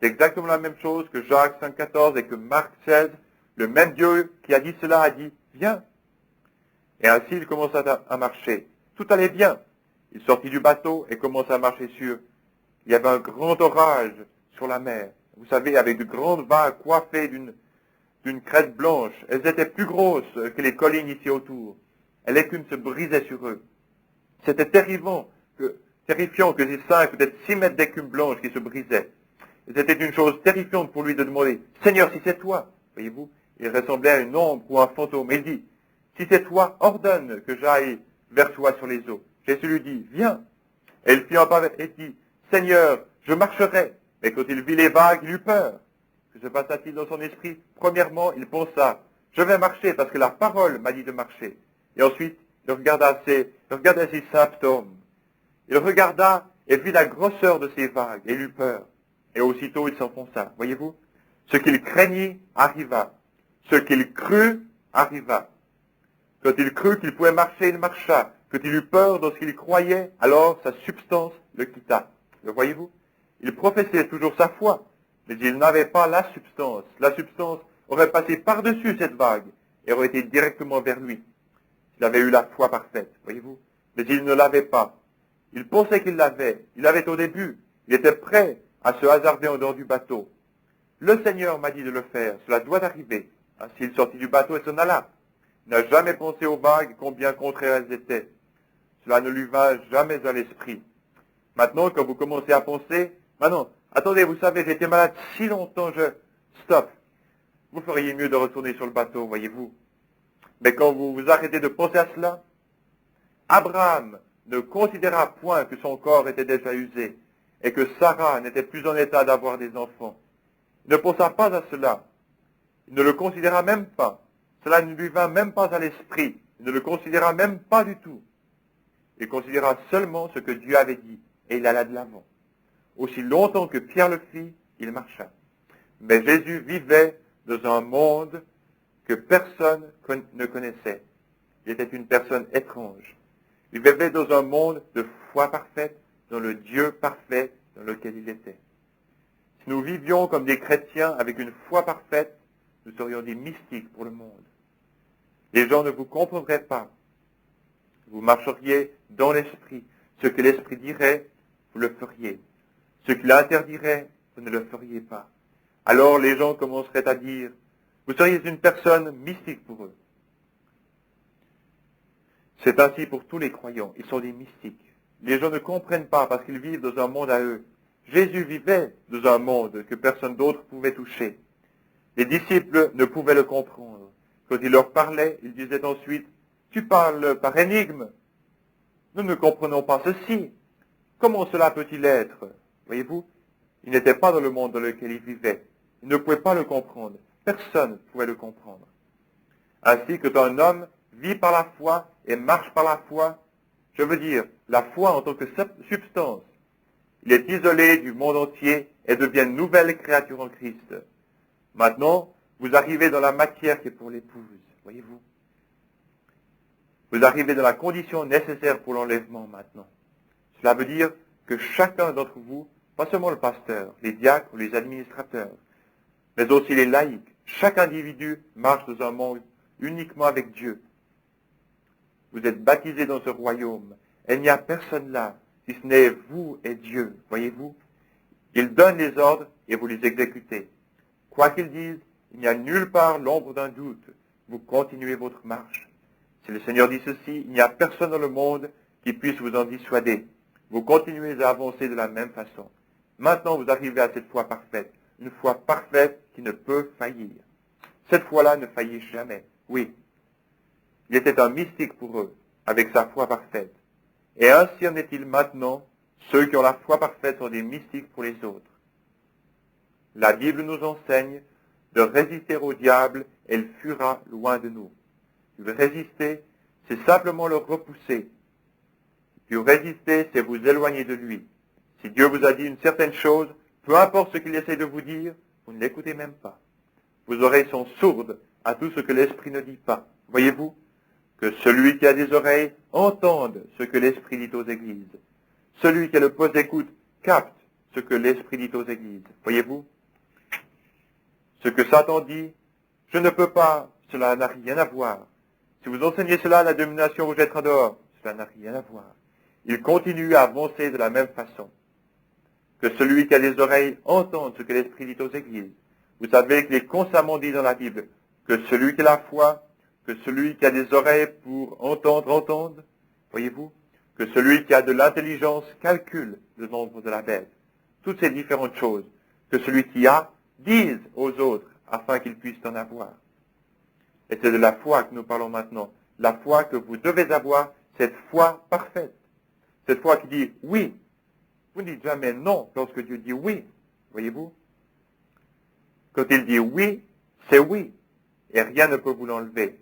[SPEAKER 1] C'est exactement la même chose que Jacques 5,14 et que Marc 16. Le même Dieu qui a dit cela a dit, « Viens. » Et ainsi il commença à marcher. Tout allait bien. Il sortit du bateau et commença à marcher sur. Il y avait un grand orage sur la mer. Vous savez, avec de grandes vagues coiffées d'une crête blanche. Elles étaient plus grosses que les collines ici autour. Et l'écume se brisait sur eux. C'était terrifiant que ces 5, peut-être 6 mètres d'écume blanche qui se brisaient. Et c'était une chose terrifiante pour lui de demander, « Seigneur, si c'est toi !» Voyez-vous, il ressemblait à une ombre ou un fantôme. Il dit, « Si c'est toi, ordonne que j'aille vers toi sur les eaux. » Jésus lui dit, « Viens !» Et il fit un pas et dit, « Seigneur, je marcherai. » Mais quand il vit les vagues, il eut peur. Que se passa-t-il dans son esprit? Premièrement, il pensa, « Je vais marcher parce que la parole m'a dit de marcher. » Et ensuite, il regarda ces symptômes. Il regarda et vit la grosseur de ces vagues, et il eut peur. Et aussitôt il s'enfonça. Voyez-vous? Ce qu'il craignit arriva. Ce qu'il crut arriva. Quand il crut qu'il pouvait marcher, il marcha. Quand il eut peur de ce qu'il croyait, alors sa substance le quitta. Le voyez-vous? Il professait toujours sa foi, mais il n'avait pas la substance. La substance aurait passé par-dessus cette vague et aurait été directement vers lui. Il avait eu la foi parfaite, voyez-vous? Mais il ne l'avait pas. Il pensait qu'il l'avait. Il l'avait au début. Il était prêt à se hasarder en dehors du bateau. Le Seigneur m'a dit de le faire. Cela doit arriver. Ainsi il sortit du bateau et s'en alla. Il n'a jamais pensé aux vagues, combien contraires elles étaient. Cela ne lui va jamais à l'esprit. Maintenant, quand vous commencez à penser, maintenant, attendez, vous savez, j'étais malade si longtemps, stop. Vous feriez mieux de retourner sur le bateau, voyez-vous. Mais quand vous vous arrêtez de penser à cela, Abraham ne considéra point que son corps était déjà usé et que Sarah n'était plus en état d'avoir des enfants. Il ne pensa pas à cela. Il ne le considéra même pas. Cela ne lui vint même pas à l'esprit. Il ne le considéra même pas du tout. Il considéra seulement ce que Dieu avait dit, et il alla de l'avant. Aussi longtemps que Pierre le fit, il marcha. Mais Jésus vivait dans un monde que personne ne connaissait. Il était une personne étrange. Il vivait dans un monde de foi parfaite, dans le Dieu parfait dans lequel il était. Si nous vivions comme des chrétiens avec une foi parfaite, nous serions des mystiques pour le monde. Les gens ne vous comprendraient pas. Vous marcheriez dans l'esprit. Ce que l'esprit dirait, vous le feriez. Ce qu'il interdirait, vous ne le feriez pas. Alors les gens commenceraient à dire, vous seriez une personne mystique pour eux. C'est ainsi pour tous les croyants. Ils sont des mystiques. Les gens ne comprennent pas parce qu'ils vivent dans un monde à eux. Jésus vivait dans un monde que personne d'autre pouvait toucher. Les disciples ne pouvaient le comprendre. Quand il leur parlait, ils disaient ensuite, tu parles par énigme. Nous ne comprenons pas ceci. Comment cela peut-il être? Voyez-vous, il n'était pas dans le monde dans lequel il vivait. Il ne pouvait pas le comprendre. Personne ne pouvait le comprendre. Ainsi que un homme vit par la foi et marche par la foi, je veux dire, la foi en tant que substance. Il est isolé du monde entier et devient une nouvelle créature en Christ. Maintenant, vous arrivez dans la matière qui est pour l'épouse, voyez-vous. Vous arrivez dans la condition nécessaire pour l'enlèvement maintenant. Cela veut dire que chacun d'entre vous, pas seulement le pasteur, les diacres ou les administrateurs, mais aussi les laïcs, chaque individu marche dans un monde uniquement avec Dieu. Vous êtes baptisés dans ce royaume. Et il n'y a personne là, si ce n'est vous et Dieu, voyez-vous. Il donne les ordres et vous les exécutez. Quoi qu'il dise, il n'y a nulle part l'ombre d'un doute. Vous continuez votre marche. Si le Seigneur dit ceci, il n'y a personne dans le monde qui puisse vous en dissuader. Vous continuez à avancer de la même façon. Maintenant, vous arrivez à cette foi parfaite. Une foi parfaite qui ne peut faillir. Cette foi-là ne faillit jamais. Oui. Il était un mystique pour eux, avec sa foi parfaite. Et ainsi en est-il maintenant. Ceux qui ont la foi parfaite sont des mystiques pour les autres. La Bible nous enseigne de résister au diable et il fuira loin de nous. Lui résister, c'est simplement le repousser. Lui résister, c'est vous éloigner de lui. Si Dieu vous a dit une certaine chose, peu importe ce qu'il essaie de vous dire, vous ne l'écoutez même pas. Vos oreilles sont sourdes à tout ce que l'Esprit ne dit pas. Voyez-vous que celui qui a des oreilles entende ce que l'Esprit dit aux églises. Celui qui a le poste d'écoute capte ce que l'Esprit dit aux églises. Voyez-vous? Ce que Satan dit, je ne peux pas, cela n'a rien à voir. Si vous enseignez cela, la domination vous jettera dehors. Cela n'a rien à voir. Il continue à avancer de la même façon. Que celui qui a des oreilles entende ce que l'Esprit dit aux églises. Vous savez qu'il est constamment dit dans la Bible que celui qui a la foi, que celui qui a des oreilles pour entendre, entende. Voyez-vous? Que celui qui a de l'intelligence calcule le nombre de la bête. Toutes ces différentes choses. Que celui qui a dise aux autres afin qu'ils puissent en avoir. Et c'est de la foi que nous parlons maintenant. La foi que vous devez avoir, cette foi parfaite. Cette foi qui dit oui. Vous ne dites jamais non lorsque Dieu dit oui. Voyez-vous? Quand il dit oui, c'est oui. Et rien ne peut vous l'enlever.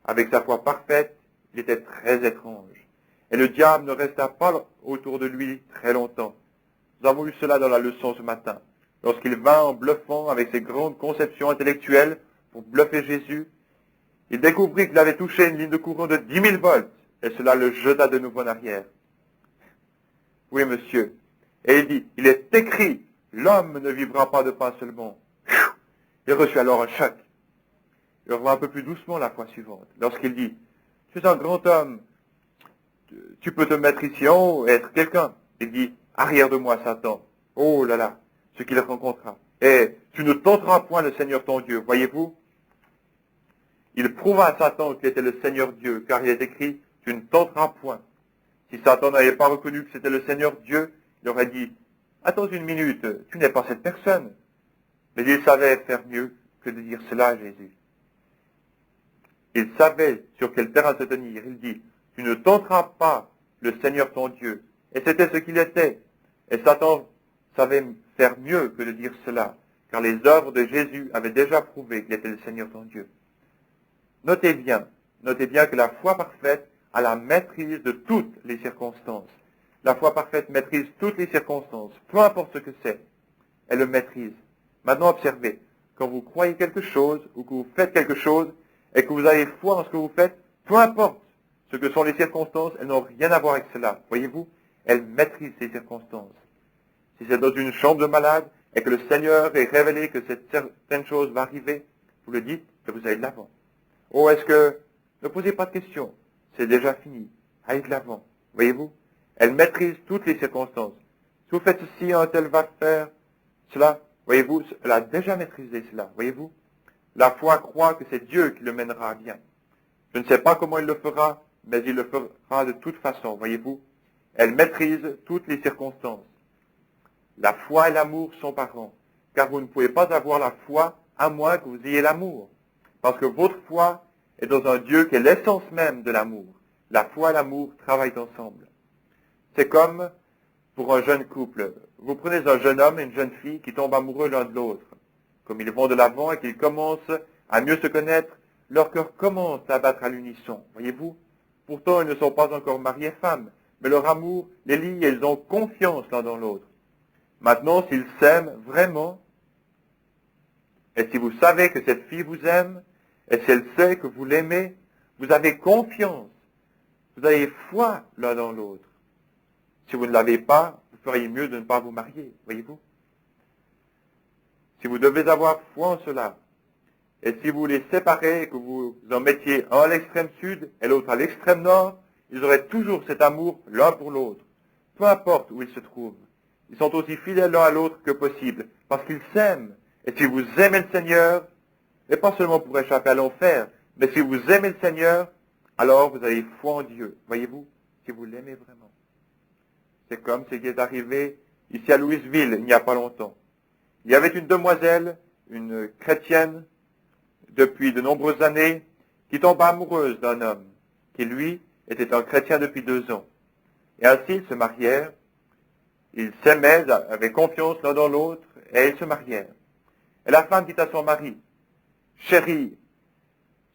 [SPEAKER 1] Avec sa foi parfaite, Il était très étrange. Et le diable ne resta pas autour de lui très longtemps. Nous avons eu cela dans la leçon ce matin. Lorsqu'il vint en bluffant avec ses grandes conceptions intellectuelles pour bluffer Jésus, il découvrit qu'il avait touché une ligne de courant de 10 000 volts, et cela le jeta de nouveau en arrière. Oui, monsieur. Et il dit, il est écrit, l'homme ne vivra pas de pain seulement. Il reçut alors un choc. Il revint un peu plus doucement la fois suivante, lorsqu'il dit, tu es un grand homme, tu peux te mettre ici en haut et être quelqu'un. Il dit, arrière de moi, Satan. Oh là là, ce qu'il rencontra. Et tu ne tenteras point le Seigneur ton Dieu, voyez-vous? Il prouva à Satan qu'il était le Seigneur Dieu, car il est écrit, tu ne tenteras point. Si Satan n'avait pas reconnu que c'était le Seigneur Dieu, il aurait dit, attends une minute, tu n'es pas cette personne. Mais il savait faire mieux que de dire cela à Jésus. Il savait sur quel terrain se tenir. Il dit, tu ne tenteras pas le Seigneur ton Dieu. Et c'était ce qu'il était. Et Satan savait faire mieux que de dire cela, car les œuvres de Jésus avaient déjà prouvé qu'il était le Seigneur ton Dieu. Notez bien que la foi parfaite a la maîtrise de toutes les circonstances. La foi parfaite maîtrise toutes les circonstances, peu importe ce que c'est. Elle le maîtrise. Maintenant, observez, quand vous croyez quelque chose, ou que vous faites quelque chose, et que vous avez foi en ce que vous faites, peu importe ce que sont les circonstances, elles n'ont rien à voir avec cela. Voyez-vous, elle maîtrise ces circonstances. Si c'est dans une chambre de malade, et que le Seigneur est révélé que cette certaine chose va arriver, vous le dites, et vous allez de l'avant. Oh, est-ce que... Ne posez pas de questions. C'est déjà fini. Allez de l'avant. Voyez-vous? Elle maîtrise toutes les circonstances. Si vous faites ceci, un tel va faire cela. Voyez-vous? Elle a déjà maîtrisé cela. Voyez-vous? La foi croit que c'est Dieu qui le mènera à bien. Je ne sais pas comment il le fera, mais il le fera de toute façon. Voyez-vous? Elle maîtrise toutes les circonstances. La foi et l'amour sont parents. Car vous ne pouvez pas avoir la foi à moins que vous ayez l'amour. Parce que votre foi est dans un Dieu qui est l'essence même de l'amour. La foi et l'amour travaillent ensemble. C'est comme pour un jeune couple. Vous prenez un jeune homme et une jeune fille qui tombent amoureux l'un de l'autre. Comme ils vont de l'avant et qu'ils commencent à mieux se connaître, leur cœur commence à battre à l'unisson. Voyez-vous? Pourtant, ils ne sont pas encore mariés femmes, mais leur amour les lie et ils ont confiance l'un dans l'autre. Maintenant, s'ils s'aiment vraiment, et si vous savez que cette fille vous aime, et si elle sait que vous l'aimez, vous avez confiance, vous avez foi l'un dans l'autre. Si vous ne l'avez pas, vous feriez mieux de ne pas vous marier, voyez-vous? Si vous devez avoir foi en cela, et si vous les séparez et que vous en mettiez un à l'extrême sud et l'autre à l'extrême nord, ils auraient toujours cet amour l'un pour l'autre, peu importe où ils se trouvent. Ils sont aussi fidèles l'un à l'autre que possible, parce qu'ils s'aiment. Et si vous aimez le Seigneur, et pas seulement pour échapper à l'enfer, mais si vous aimez le Seigneur, alors vous avez foi en Dieu. Voyez-vous, si vous l'aimez vraiment. C'est comme ce qui est arrivé ici à Louisville il n'y a pas longtemps. Il y avait une demoiselle, une chrétienne, depuis de nombreuses années, qui tomba amoureuse d'un homme, qui lui était un chrétien depuis 2 ans. Et ainsi ils se marièrent, ils s'aimaient, avaient confiance l'un dans l'autre, et ils se marièrent. Et la femme dit à son mari, « Chérie,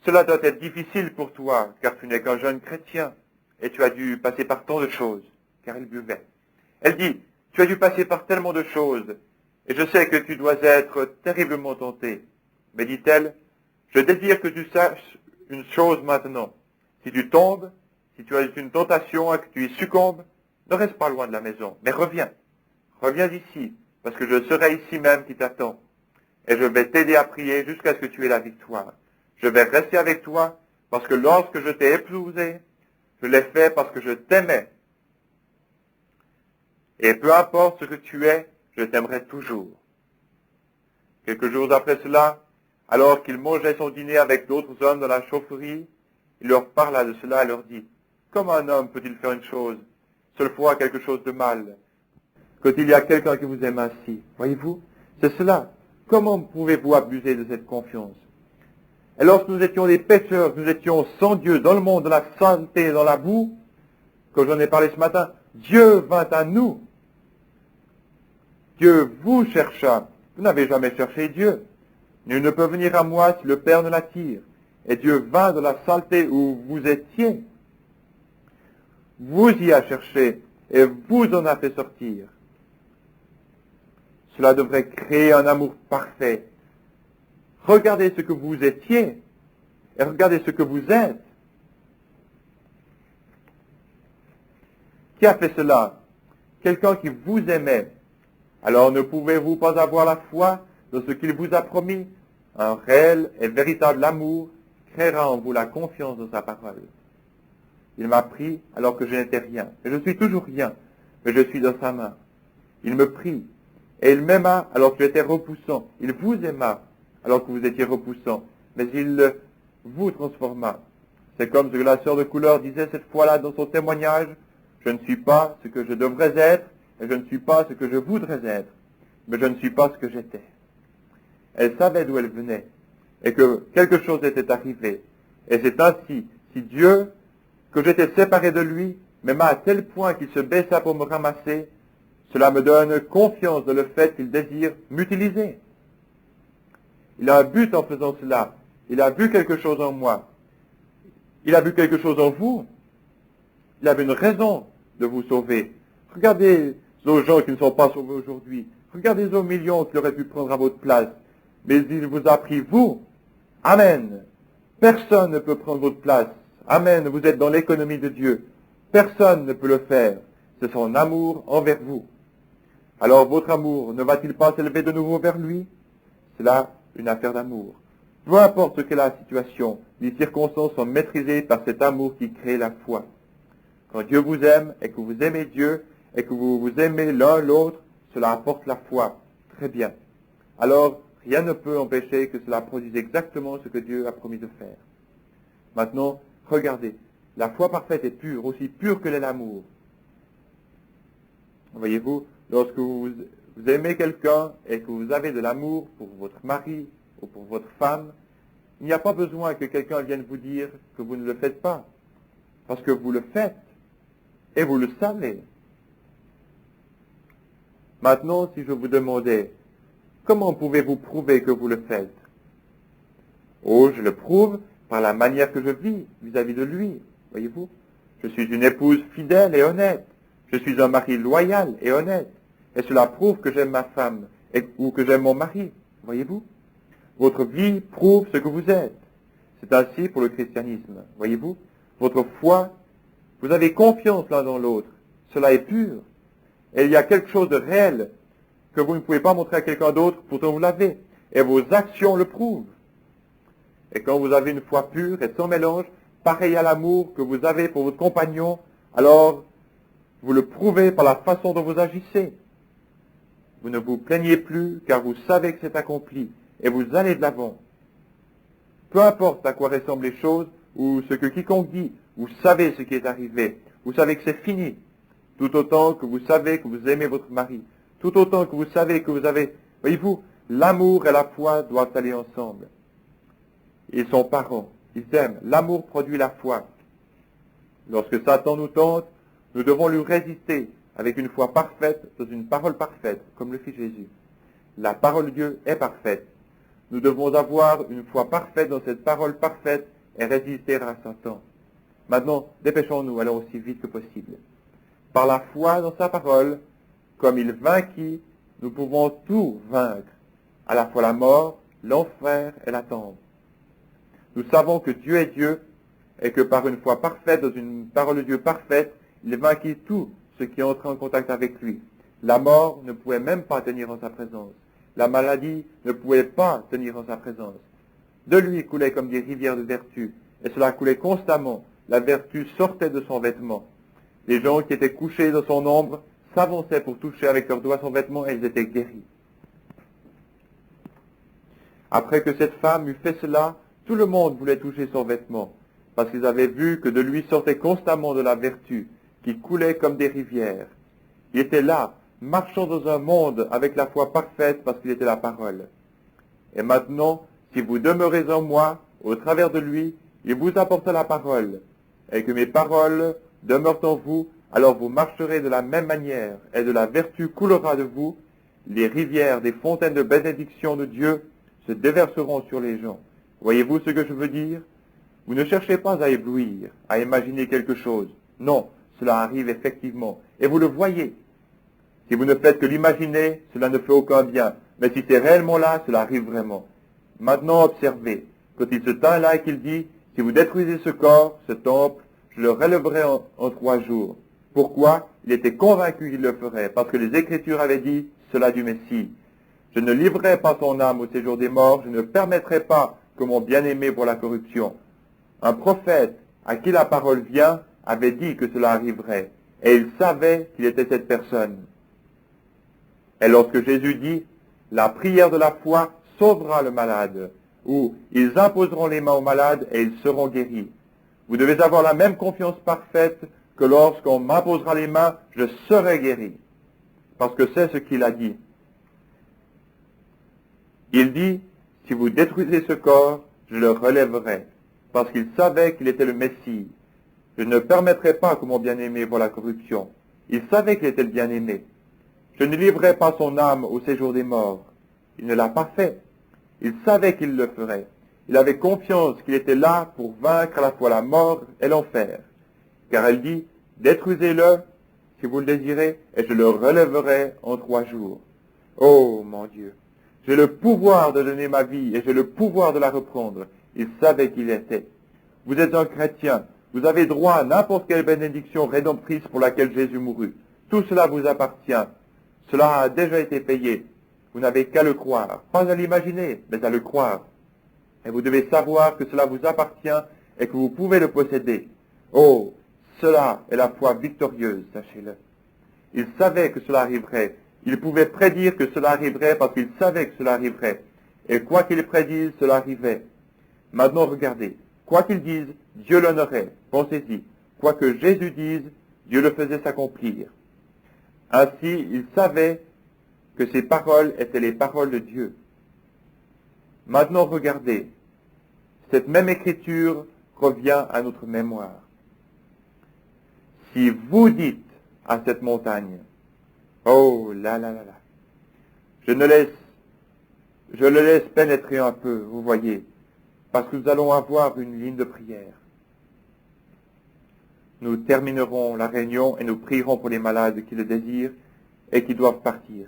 [SPEAKER 1] cela doit être difficile pour toi, car tu n'es qu'un jeune chrétien, et tu as dû passer par tant de choses, car il buvait. » Elle dit, « Tu as dû passer par tellement de choses, et je sais que tu dois être terriblement tenté. Mais dit-elle, je désire que tu saches une chose maintenant. Si tu tombes, si tu as une tentation et que tu y succombes, ne reste pas loin de la maison, mais reviens. Reviens ici, parce que je serai ici même qui t'attend. Et je vais t'aider à prier jusqu'à ce que tu aies la victoire. Je vais rester avec toi, parce que lorsque je t'ai épousé, je l'ai fait parce que je t'aimais. Et peu importe ce que tu es, je t'aimerai toujours. » Quelques jours après cela, alors qu'il mangeait son dîner avec d'autres hommes dans la chaufferie, il leur parla de cela et leur dit, « Comment un homme peut-il faire une chose, seule fois quelque chose de mal, quand il y a quelqu'un qui vous aime ainsi? Voyez-vous, c'est cela. Comment pouvez-vous abuser de cette confiance? Et lorsque nous étions des pécheurs, nous étions sans Dieu, dans le monde, dans la saleté, dans la boue, comme j'en ai parlé ce matin, Dieu vint à nous. Dieu vous chercha. Vous n'avez jamais cherché Dieu. Nul ne peut venir à moi si le Père ne l'attire. Et Dieu vint de la saleté où vous étiez. vous y a cherché et vous en a fait sortir. Cela devrait créer un amour parfait. Regardez ce que vous étiez et regardez ce que vous êtes. Qui a fait cela? Quelqu'un qui vous aimait. Alors ne pouvez-vous pas avoir la foi dans ce qu'il vous a promis? Un réel et véritable amour créera en vous la confiance dans sa parole. Il m'a pris alors que je n'étais rien. Et je suis toujours rien, mais je suis dans sa main. Il me prit et il m'aima alors que j'étais repoussant. Il vous aima alors que vous étiez repoussant, mais il vous transforma. C'est comme ce que la sœur de couleur disait cette fois-là dans son témoignage. Je ne suis pas ce que je devrais être, et je ne suis pas ce que je voudrais être, mais je ne suis pas ce que j'étais. Elle savait d'où elle venait, et que quelque chose était arrivé. Et c'est ainsi, si Dieu, que j'étais séparé de lui, m'aima à tel point qu'il se baissa pour me ramasser, cela me donne confiance dans le fait qu'il désire m'utiliser. Il a un but en faisant cela. Il a vu quelque chose en moi. Il a vu quelque chose en vous. Il avait une raison de vous sauver. Regardez aux gens qui ne sont pas sauvés aujourd'hui. Regardez aux millions qu'il aurait pu prendre à votre place. Mais il vous a pris, vous. Amen. Personne ne peut prendre votre place. Amen. Vous êtes dans l'économie de Dieu. Personne ne peut le faire. C'est son amour envers vous. Alors votre amour ne va-t-il pas s'élever de nouveau vers lui? C'est là une affaire d'amour. Peu importe ce qu'est la situation, les circonstances sont maîtrisées par cet amour qui crée la foi. Quand Dieu vous aime et que vous aimez Dieu et que vous vous aimez l'un l'autre, cela apporte la foi. Très bien. Alors, rien ne peut empêcher que cela produise exactement ce que Dieu a promis de faire. Maintenant, regardez. La foi parfaite est pure, aussi pure que l'est l'amour. Voyez-vous, lorsque vous aimez quelqu'un et que vous avez de l'amour pour votre mari ou pour votre femme, il n'y a pas besoin que quelqu'un vienne vous dire que vous ne le faites pas. Parce que vous le faites. Et vous le savez. Maintenant, si je vous demandais, comment pouvez-vous prouver que vous le faites? Oh, je le prouve par la manière que je vis vis-à-vis de lui. Voyez-vous? Je suis une épouse fidèle et honnête. Je suis un mari loyal et honnête. Et cela prouve que j'aime ma femme ou que j'aime mon mari. Voyez-vous? Votre vie prouve ce que vous êtes. C'est ainsi pour le christianisme. Voyez-vous? Votre foi, vous avez confiance l'un dans l'autre. Cela est pur. Et il y a quelque chose de réel que vous ne pouvez pas montrer à quelqu'un d'autre, pourtant vous l'avez. Et vos actions le prouvent. Et quand vous avez une foi pure et sans mélange, pareil à l'amour que vous avez pour votre compagnon, alors vous le prouvez par la façon dont vous agissez. Vous ne vous plaignez plus car vous savez que c'est accompli et vous allez de l'avant. Peu importe à quoi ressemblent les choses ou ce que quiconque dit, vous savez ce qui est arrivé. Vous savez que c'est fini. Tout autant que vous savez que vous aimez votre mari. Tout autant que vous savez que vous avez... Voyez-vous, l'amour et la foi doivent aller ensemble. Ils sont parents. Ils aiment. L'amour produit la foi. Lorsque Satan nous tente, nous devons lui résister avec une foi parfaite dans une parole parfaite, comme le fit Jésus. La parole de Dieu est parfaite. Nous devons avoir une foi parfaite dans cette parole parfaite et résister à Satan. Maintenant, dépêchons-nous, allons aussi vite que possible. Par la foi dans sa parole, comme il vainquit, nous pouvons tout vaincre, à la fois la mort, l'enfer et la tombe. Nous savons que Dieu est Dieu et que par une foi parfaite dans une parole de Dieu parfaite, il vainquit tout ce qui entre en contact avec lui. La mort ne pouvait même pas tenir en sa présence. La maladie ne pouvait pas tenir en sa présence. De lui coulait comme des rivières de vertu, et cela coulait constamment. La vertu sortait de son vêtement. Les gens qui étaient couchés dans son ombre s'avançaient pour toucher avec leurs doigts son vêtement et ils étaient guéris. Après que cette femme eut fait cela, tout le monde voulait toucher son vêtement, parce qu'ils avaient vu que de lui sortait constamment de la vertu, qui coulait comme des rivières. Il était là, marchant dans un monde avec la foi parfaite, parce qu'il était la parole. Et maintenant, si vous demeurez en moi, au travers de lui, il vous apportera la parole, et que mes paroles demeurent en vous, alors vous marcherez de la même manière, et de la vertu coulera de vous, les rivières des fontaines de bénédiction de Dieu se déverseront sur les gens. Voyez-vous ce que je veux dire? Vous ne cherchez pas à éblouir, à imaginer quelque chose. Non, cela arrive effectivement. Et vous le voyez. Si vous ne faites que l'imaginer, cela ne fait aucun bien. Mais si c'est réellement là, cela arrive vraiment. Maintenant, observez. Quand il se tint là et qu'il dit, si vous détruisez ce corps, ce temple, je le relèverai en 3 jours. Pourquoi? Il était convaincu qu'il le ferait, parce que les Écritures avaient dit cela du Messie. Je ne livrerai pas son âme au séjour des morts, je ne permettrai pas que mon bien-aimé pour la corruption. Un prophète à qui la parole vient avait dit que cela arriverait, et il savait qu'il était cette personne. Et lorsque Jésus dit, la prière de la foi sauvera le malade, ou ils imposeront les mains aux malades et ils seront guéris. Vous devez avoir la même confiance parfaite que lorsqu'on m'imposera les mains, je serai guéri. Parce que c'est ce qu'il a dit. Il dit, si vous détruisez ce corps, je le relèverai. Parce qu'il savait qu'il était le Messie. Je ne permettrai pas que mon bien-aimé voie la corruption. Il savait qu'il était le bien-aimé. Je ne livrerai pas son âme au séjour des morts. Il ne l'a pas fait. Il savait qu'il le ferait. Il avait confiance qu'il était là pour vaincre à la fois la mort et l'enfer. Car elle dit, détruisez-le, si vous le désirez, et je le relèverai en 3 jours. Oh, mon Dieu, j'ai le pouvoir de donner ma vie et j'ai le pouvoir de la reprendre. Il savait qui il était. Vous êtes un chrétien. Vous avez droit à n'importe quelle bénédiction rédemptrice pour laquelle Jésus mourut. Tout cela vous appartient. Cela a déjà été payé. Vous n'avez qu'à le croire. Pas à l'imaginer, mais à le croire. Et vous devez savoir que cela vous appartient et que vous pouvez le posséder. Oh, cela est la foi victorieuse, sachez-le. Il savait que cela arriverait. Il pouvait prédire que cela arriverait parce qu'il savait que cela arriverait. Et quoi qu'il prédise, cela arrivait. Maintenant, regardez. Quoi qu'il dise, Dieu l'honorait. Pensez-y. Quoi que Jésus dise, Dieu le faisait s'accomplir. Ainsi, il savait que ces paroles étaient les paroles de Dieu. Maintenant, regardez. Cette même écriture revient à notre mémoire. Si vous dites à cette montagne, oh là là là là, je le laisse pénétrer un peu, vous voyez, parce que nous allons avoir une ligne de prière. Nous terminerons la réunion et nous prierons pour les malades qui le désirent et qui doivent partir.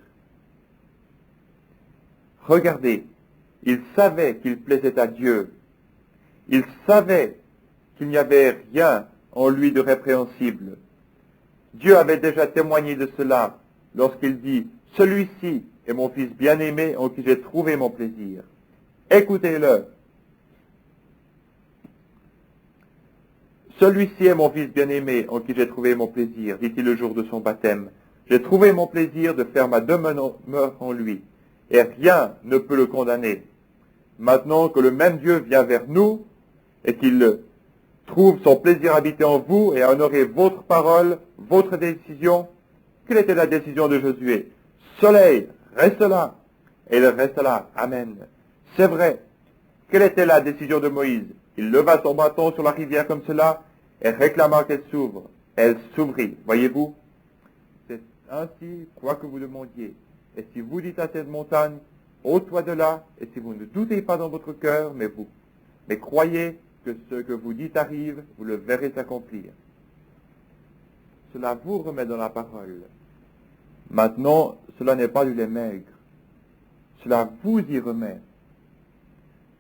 [SPEAKER 1] Regardez, il savait qu'il plaisait à Dieu. Il savait qu'il n'y avait rien en lui de répréhensible. Dieu avait déjà témoigné de cela lorsqu'il dit « Celui-ci est mon fils bien-aimé en qui j'ai trouvé mon plaisir. Écoutez-le. Celui-ci est mon fils bien-aimé en qui j'ai trouvé mon plaisir, dit-il le jour de son baptême. J'ai trouvé mon plaisir de faire ma demeure en lui, et rien ne peut le condamner. Maintenant que le même Dieu vient vers nous, et qu'il trouve son plaisir habité en vous et à honorer votre parole, votre décision, quelle était la décision de Josué? Soleil, reste là. Et il reste là. Amen. C'est vrai. Quelle était la décision de Moïse? Il leva son bâton sur la rivière comme cela et réclama qu'elle s'ouvre. Elle s'ouvrit. Voyez-vous? C'est ainsi, quoi que vous demandiez. Et si vous dites à cette montagne, ôte-toi de là, et si vous ne doutez pas dans votre cœur, mais croyez que ce que vous dites arrive, vous le verrez s'accomplir. Cela vous remet dans la parole. Maintenant, cela n'est pas du lait maigre. Cela vous y remet.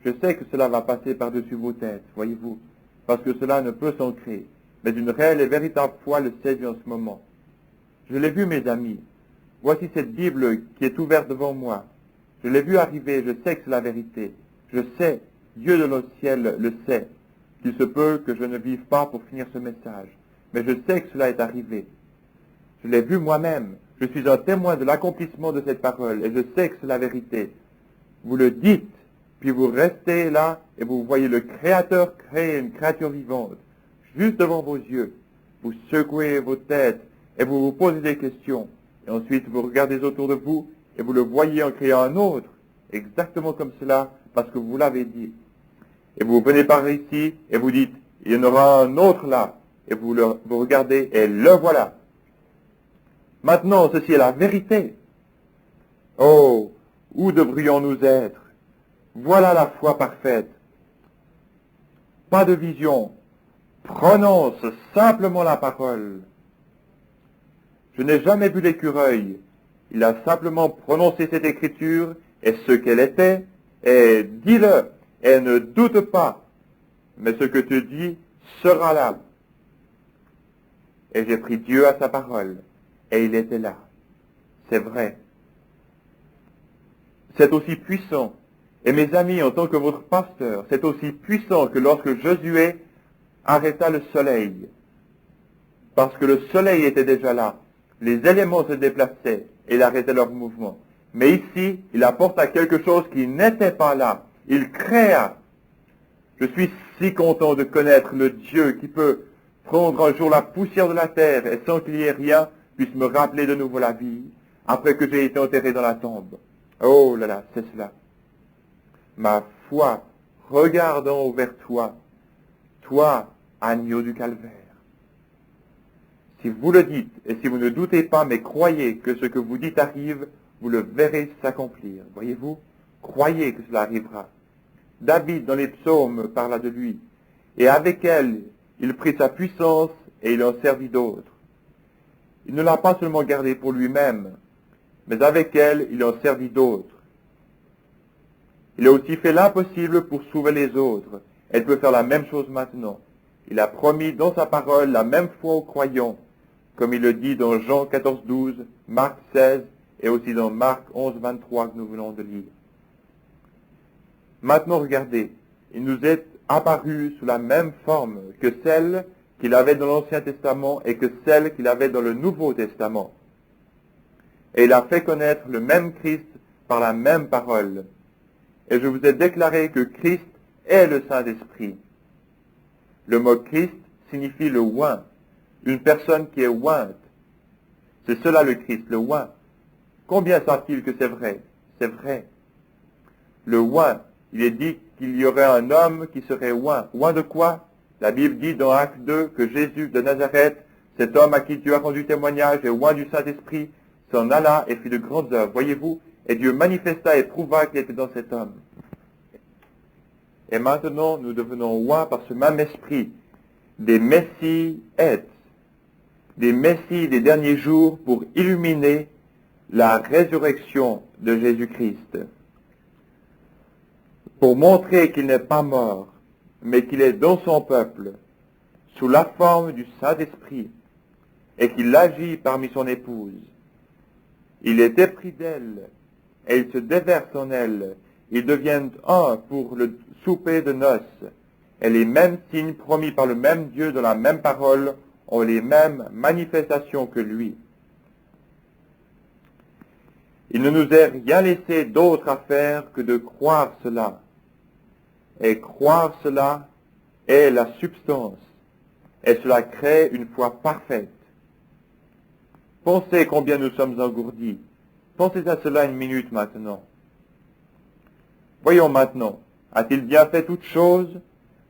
[SPEAKER 1] Je sais que cela va passer par-dessus vos têtes, voyez-vous, parce que cela ne peut s'ancrer, mais une réelle et véritable foi le saisit en ce moment. Je l'ai vu, mes amis. Voici cette Bible qui est ouverte devant moi. Je l'ai vu arriver, je sais que c'est la vérité. Je sais, Dieu de le ciel le sait, qu'il se peut que je ne vive pas pour finir ce message, mais je sais que cela est arrivé. Je l'ai vu moi-même. Je suis un témoin de l'accomplissement de cette parole, et je sais que c'est la vérité. Vous le dites, puis vous restez là, et vous voyez le Créateur créer une créature vivante, juste devant vos yeux. Vous secouez vos têtes, et vous vous posez des questions. Et ensuite, vous regardez autour de vous, et vous le voyez en créant un autre, exactement comme cela, parce que vous l'avez dit. Et vous venez par ici, et vous dites, il y en aura un autre là. Et vous regardez, et le voilà. Maintenant, ceci est la vérité. Oh, où devrions-nous être? Voilà la foi parfaite. Pas de vision. Prononce simplement la parole. Je n'ai jamais vu l'écureuil. Il a simplement prononcé cette écriture et ce qu'elle était, et dis-le, et ne doute pas, mais ce que tu dis sera là. Et j'ai pris Dieu à sa parole, et il était là. C'est vrai. C'est aussi puissant. Et mes amis, en tant que votre pasteur, c'est aussi puissant que lorsque Josué arrêta le soleil. Parce que le soleil était déjà là. Les éléments se déplaçaient et il arrêtait leur mouvement. Mais ici, il apporta quelque chose qui n'était pas là. Il créa. Je suis si content de connaître le Dieu qui peut prendre un jour la poussière de la terre et sans qu'il y ait rien, puisse me rappeler de nouveau la vie, après que j'ai été enterré dans la tombe. Oh là là, c'est cela. Ma foi, regardant vers toi, toi, agneau du calvaire. Si vous le dites, et si vous ne doutez pas, mais croyez que ce que vous dites arrive, vous le verrez s'accomplir. Voyez-vous? Croyez que cela arrivera. David, dans les psaumes, parla de lui. Et avec elle, il prit sa puissance et il en servit d'autres. Il ne l'a pas seulement gardée pour lui-même, mais avec elle, il en servit d'autres. Il a aussi fait l'impossible pour sauver les autres. Elle peut faire la même chose maintenant. Il a promis dans sa parole la même foi aux croyants, comme il le dit dans Jean 14, 12, Marc 16 et aussi dans Marc 11, 23 que nous venons de lire. Maintenant, regardez, il nous est apparu sous la même forme que celle qu'il avait dans l'Ancien Testament et que celle qu'il avait dans le Nouveau Testament. Et il a fait connaître le même Christ par la même parole. Et je vous ai déclaré que Christ est le Saint-Esprit. Le mot Christ signifie le oint, une personne qui est ointe. C'est cela le Christ, le oint. Combien savent-ils que c'est vrai? C'est vrai. Le oint, il est dit qu'il y aurait un homme qui serait oint. Oint de quoi? La Bible dit dans Acte 2 que Jésus de Nazareth, cet homme à qui Dieu a rendu témoignage et oint du Saint-Esprit, s'en alla et fit de grandes œuvres. Voyez-vous? Et Dieu manifesta et prouva qu'il était dans cet homme. Et maintenant, nous devenons oints par ce même esprit, des Messies des Messies des derniers jours pour illuminer la résurrection de Jésus-Christ, pour montrer qu'il n'est pas mort, mais qu'il est dans son peuple, sous la forme du Saint-Esprit, et qu'il agit parmi son épouse. Il est épris d'elle, et il se déverse en elle. Ils deviennent un pour le souper de noces. Et les mêmes signes promis par le même Dieu dans la même parole ont les mêmes manifestations que lui. Il ne nous est rien laissé d'autre à faire que de croire cela. Et croire cela est la substance. Et cela crée une foi parfaite. Pensez combien nous sommes engourdis. Pensez à cela une minute maintenant. Voyons maintenant, a-t-il bien fait toute chose?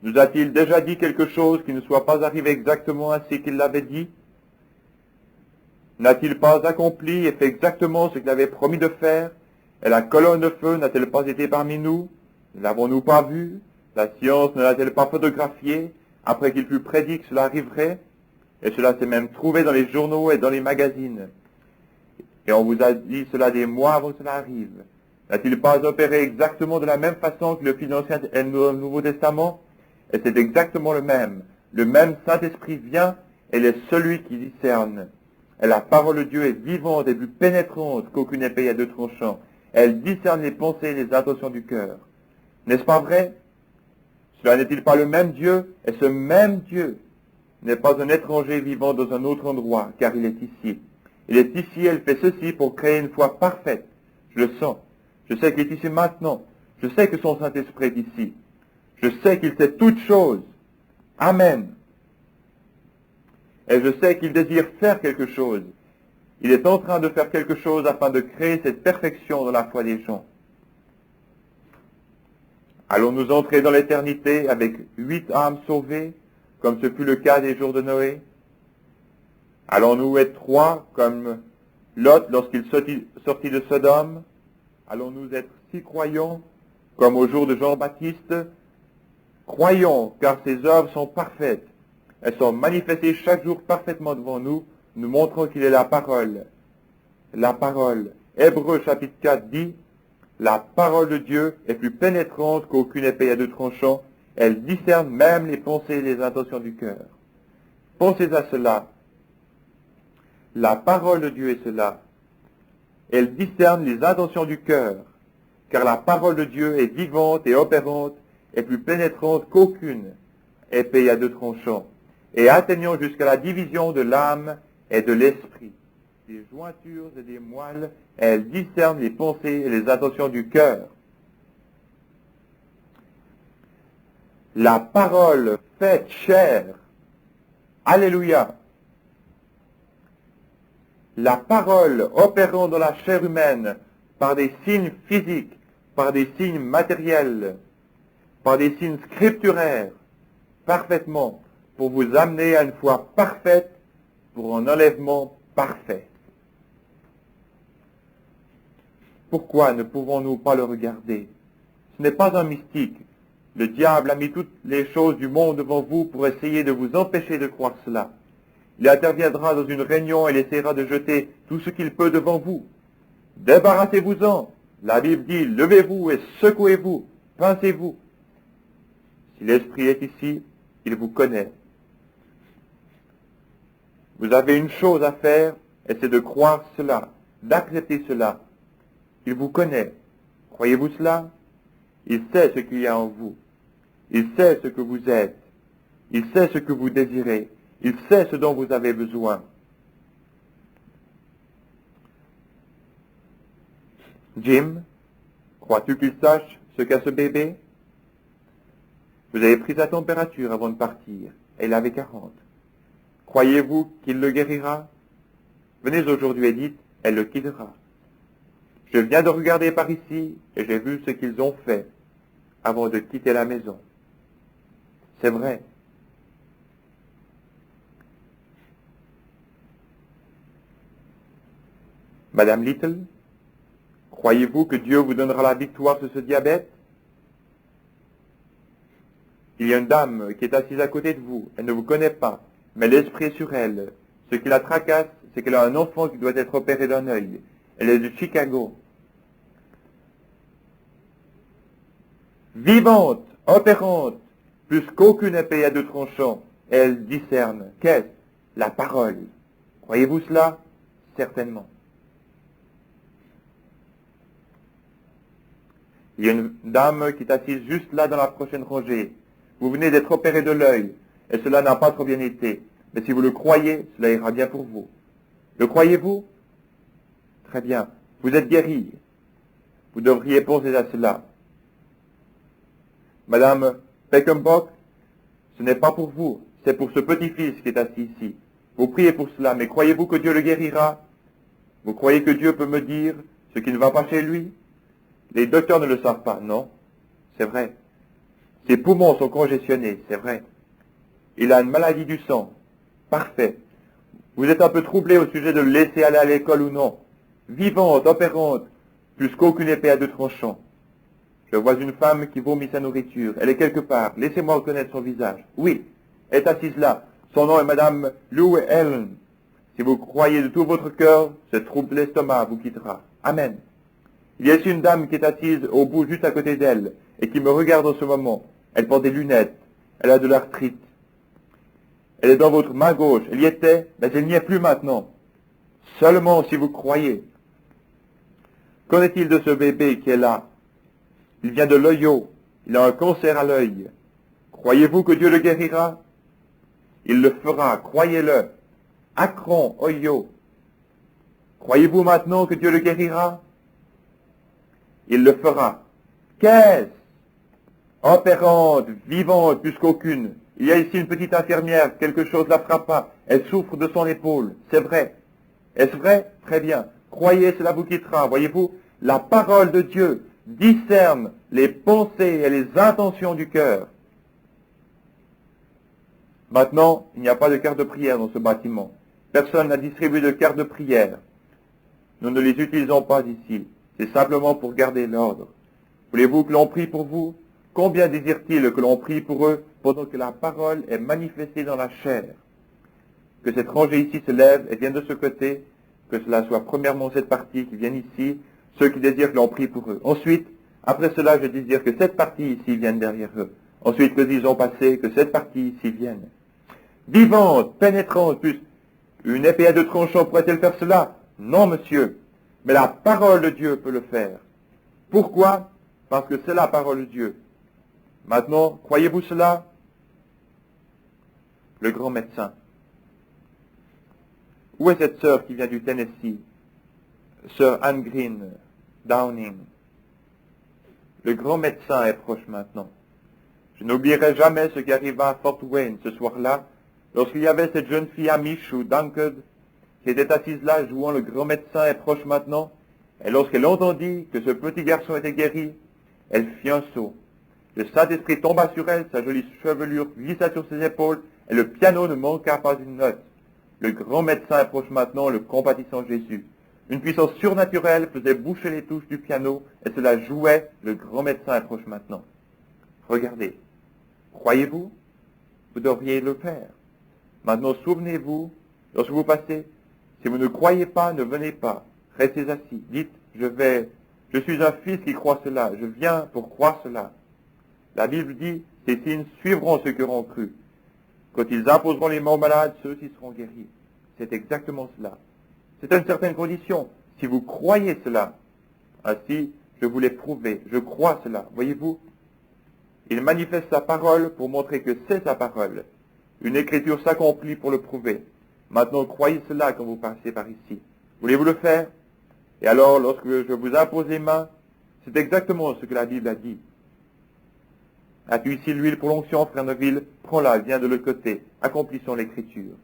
[SPEAKER 1] Nous a-t-il déjà dit quelque chose qui ne soit pas arrivé exactement ainsi qu'il l'avait dit? N'a-t-il pas accompli et fait exactement ce qu'il avait promis de faire? Et la colonne de feu n'a-t-elle pas été parmi nous? Ne l'avons-nous pas vu? La science ne l'a-t-elle pas photographié après qu'il fut prédit que cela arriverait? Et cela s'est même trouvé dans les journaux et dans les magazines. Et on vous a dit cela des mois avant que cela arrive. N'a-t-il pas opéré exactement de la même façon que le fit dans le Nouveau Testament? Et c'est exactement le même. Le même Saint-Esprit vient et il est celui qui discerne. Et la parole de Dieu est vivante et plus pénétrante qu'aucune épée à deux tranchants. Elle discerne les pensées et les intentions du cœur. N'est-ce pas vrai? Cela n'est-il pas le même Dieu? Et ce même Dieu n'est pas un étranger vivant dans un autre endroit, car il est ici. Il est ici, elle fait ceci pour créer une foi parfaite. Je le sens. Je sais qu'il est ici maintenant. Je sais que son Saint-Esprit est ici. Je sais qu'il sait toutes choses. Amen. Et je sais qu'il désire faire quelque chose. Il est en train de faire quelque chose afin de créer cette perfection dans la foi des gens. Allons-nous entrer dans l'éternité avec 8 âmes sauvées, comme ce fut le cas des jours de Noé? Allons-nous être 3, comme Lot lorsqu'il sortit de Sodome? Allons-nous être 6 croyants, comme au jour de Jean-Baptiste? Croyons, car ses œuvres sont parfaites. Elles sont manifestées chaque jour parfaitement devant nous, nous montrons qu'il est la parole. La parole. Hébreux chapitre 4 dit, la parole de Dieu est plus pénétrante qu'aucune épée à deux tranchants. Elle discerne même les pensées et les intentions du cœur. Pensez à cela. La parole de Dieu est cela. Elle discerne les intentions du cœur, car la parole de Dieu est vivante et opérante et plus pénétrante qu'aucune épée à deux tranchants, et atteignant jusqu'à la division de l'âme et de l'esprit, des jointures et des moelles, elle discerne les pensées et les intentions du cœur. La parole faite chair. Alléluia. La parole opérant dans la chair humaine par des signes physiques, par des signes matériels, par des signes scripturaires, parfaitement, pour vous amener à une foi parfaite, pour un enlèvement parfait. Pourquoi ne pouvons-nous pas le regarder? Ce n'est pas un mystique. Le diable a mis toutes les choses du monde devant vous pour essayer de vous empêcher de croire cela. Il interviendra dans une réunion et il essaiera de jeter tout ce qu'il peut devant vous. Débarrassez-vous-en. La Bible dit, levez-vous et secouez-vous, pincez-vous. Si l'Esprit est ici, il vous connaît. Vous avez une chose à faire, et c'est de croire cela, d'accepter cela. Il vous connaît. Croyez-vous cela? Il sait ce qu'il y a en vous. Il sait ce que vous êtes. Il sait ce que vous désirez. Il sait ce dont vous avez besoin. Jim, crois-tu qu'il sache ce qu'a ce bébé? Vous avez pris sa température avant de partir, et il avait 40. Croyez-vous qu'il le guérira? Venez aujourd'hui et dites, elle le quittera. Je viens de regarder par ici, et j'ai vu ce qu'ils ont fait avant de quitter la maison. C'est vrai. Madame Little, croyez-vous que Dieu vous donnera la victoire sur ce diabète? Il y a une dame qui est assise à côté de vous. Elle ne vous connaît pas, mais l'esprit est sur elle. Ce qui la tracasse, c'est qu'elle a un enfant qui doit être opéré d'un œil. Elle est de Chicago. Vivante, opérante, plus qu'aucune épée à deux tranchants, elle discerne. Qu'est-ce? La parole. Croyez-vous cela? Certainement. Il y a une dame qui est assise juste là dans la prochaine rangée. Vous venez d'être opéré de l'œil, et cela n'a pas trop bien été. Mais si vous le croyez, cela ira bien pour vous. Le croyez-vous? Très bien. Vous êtes guéri. Vous devriez penser à cela. Madame Beckenbach, ce n'est pas pour vous, c'est pour ce petit-fils qui est assis ici. Vous priez pour cela, mais croyez-vous que Dieu le guérira? Vous croyez que Dieu peut me dire ce qui ne va pas chez lui? Les docteurs ne le savent pas, non? C'est vrai. Ses poumons sont congestionnés, c'est vrai. Il a une maladie du sang. Parfait. Vous êtes un peu troublé au sujet de le laisser aller à l'école ou non. Vivante, opérante, plus qu'aucune épée à deux tranchants. Je vois une femme qui vomit sa nourriture. Elle est quelque part. Laissez-moi reconnaître son visage. Oui, elle est assise là. Son nom est Madame Lou Ellen. Si vous croyez de tout votre cœur, ce trouble l'estomac vous quittera. Amen. Il y a ici une dame qui est assise au bout juste à côté d'elle et qui me regarde en ce moment. Elle porte des lunettes. Elle a de l'arthrite. Elle est dans votre main gauche. Elle y était, mais elle n'y est plus maintenant. Seulement si vous croyez. Qu'en est-il de ce bébé qui est là? Il vient de l'Ohio. Il a un cancer à l'œil. Croyez-vous que Dieu le guérira? Il le fera, croyez-le. Akron, Ohio. Croyez-vous maintenant que Dieu le guérira? Il le fera. Qu'est-ce? Opérante, vivante plus qu'aucune. Il y a ici une petite infirmière, quelque chose la frappa. Elle souffre de son épaule. C'est vrai. Est-ce vrai? Très bien. Croyez, cela vous quittera. Voyez-vous, la parole de Dieu discerne les pensées et les intentions du cœur. Maintenant, il n'y a pas de carte de prière dans ce bâtiment. Personne n'a distribué de carte de prière. Nous ne les utilisons pas ici. C'est simplement pour garder l'ordre. Voulez-vous que l'on prie pour vous? Combien désirent-ils que l'on prie pour eux pendant que la parole est manifestée dans la chair? que cette rangée ici se lève et vienne de ce côté, que cela soit premièrement cette partie qui vienne ici, ceux qui désirent que l'on prie pour eux. Ensuite, après cela, je désire que cette partie ici vienne derrière eux. Ensuite, que disons passer, que cette partie ici vienne. Vivante, pénétrante, plus une épée à deux tranchants pourrait-elle faire cela? Non, monsieur. Mais la parole de Dieu peut le faire. Pourquoi? Parce que c'est la parole de Dieu. Maintenant, croyez-vous cela? Le grand médecin. Où est cette sœur qui vient du Tennessee? Sœur Anne Green, Downing. Le grand médecin est proche maintenant. Je n'oublierai jamais ce qui arriva à Fort Wayne ce soir-là, lorsqu'il y avait cette jeune fille Amish ou Dunkard, qui était assise là jouant le grand médecin est proche maintenant, et lorsqu'elle entendit que ce petit garçon était guéri, elle fit un saut. Le Saint-Esprit tomba sur elle, sa jolie chevelure glissa sur ses épaules, et le piano ne manqua pas une note. Le grand médecin approche maintenant le compatissant Jésus. Une puissance surnaturelle faisait boucher les touches du piano, et cela jouait, le grand médecin approche maintenant. Regardez. Croyez-vous? Vous devriez le faire. Maintenant, souvenez-vous, lorsque vous passez, si vous ne croyez pas, ne venez pas. Restez assis. Dites, je suis un fils qui croit cela. Je viens pour croire cela. La Bible dit, ces signes suivront ceux qui auront cru. Quand ils imposeront les mains aux malades, ceux-ci seront guéris. C'est exactement cela. C'est à une certaine condition. Si vous croyez cela, ainsi, je vous l'ai prouvé. Je crois cela. Voyez-vous? Il manifeste sa parole pour montrer que c'est sa parole. Une écriture s'accomplit pour le prouver. Maintenant, croyez cela quand vous passez par ici. Voulez-vous le faire? Et alors, lorsque je vous impose les mains, c'est exactement ce que la Bible a dit. As-tu ici l'huile pour l'onction, frère Neville? Prends-la, viens de l'autre côté. Accomplissons l'écriture.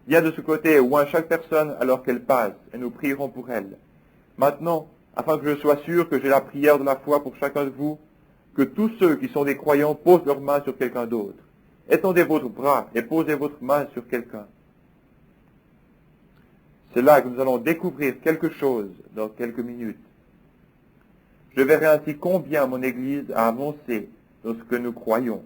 [SPEAKER 1] Viens de ce côté, oint chaque personne alors qu'elle passe, et nous prierons pour elle. Maintenant, afin que je sois sûr que j'ai la prière de la foi pour chacun de vous, que tous ceux qui sont des croyants posent leurs mains sur quelqu'un d'autre. Étendez votre bras et posez votre main sur quelqu'un. C'est là que nous allons découvrir quelque chose dans quelques minutes. Je verrai ainsi combien mon Église a avancé dans ce que nous croyons.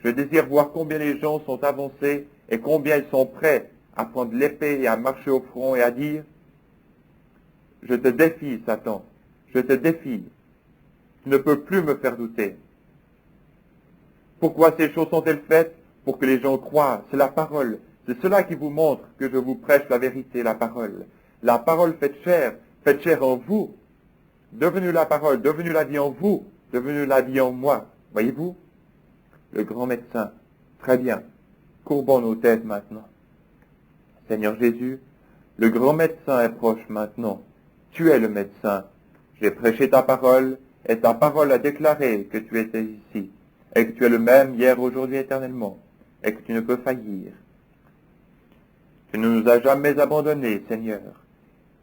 [SPEAKER 1] Je désire voir combien les gens sont avancés et combien ils sont prêts à prendre l'épée et à marcher au front et à dire « Je te défie, Satan, je te défie. Tu ne peux plus me faire douter. » Pourquoi ces choses sont-elles faites? Pour que les gens croient. C'est la parole. C'est cela qui vous montre que je vous prêche la vérité, la parole. La parole faite chair en vous. Devenue la parole, devenue la vie en vous, devenue la vie en moi. Voyez-vous? Le grand médecin. Très bien. Courbons nos têtes maintenant. Seigneur Jésus, le grand médecin est proche maintenant. Tu es le médecin. J'ai prêché ta parole, et ta parole a déclaré que tu étais ici, et que tu es le même hier, aujourd'hui, éternellement, et que tu ne peux faillir. Tu ne nous as jamais abandonnés, Seigneur.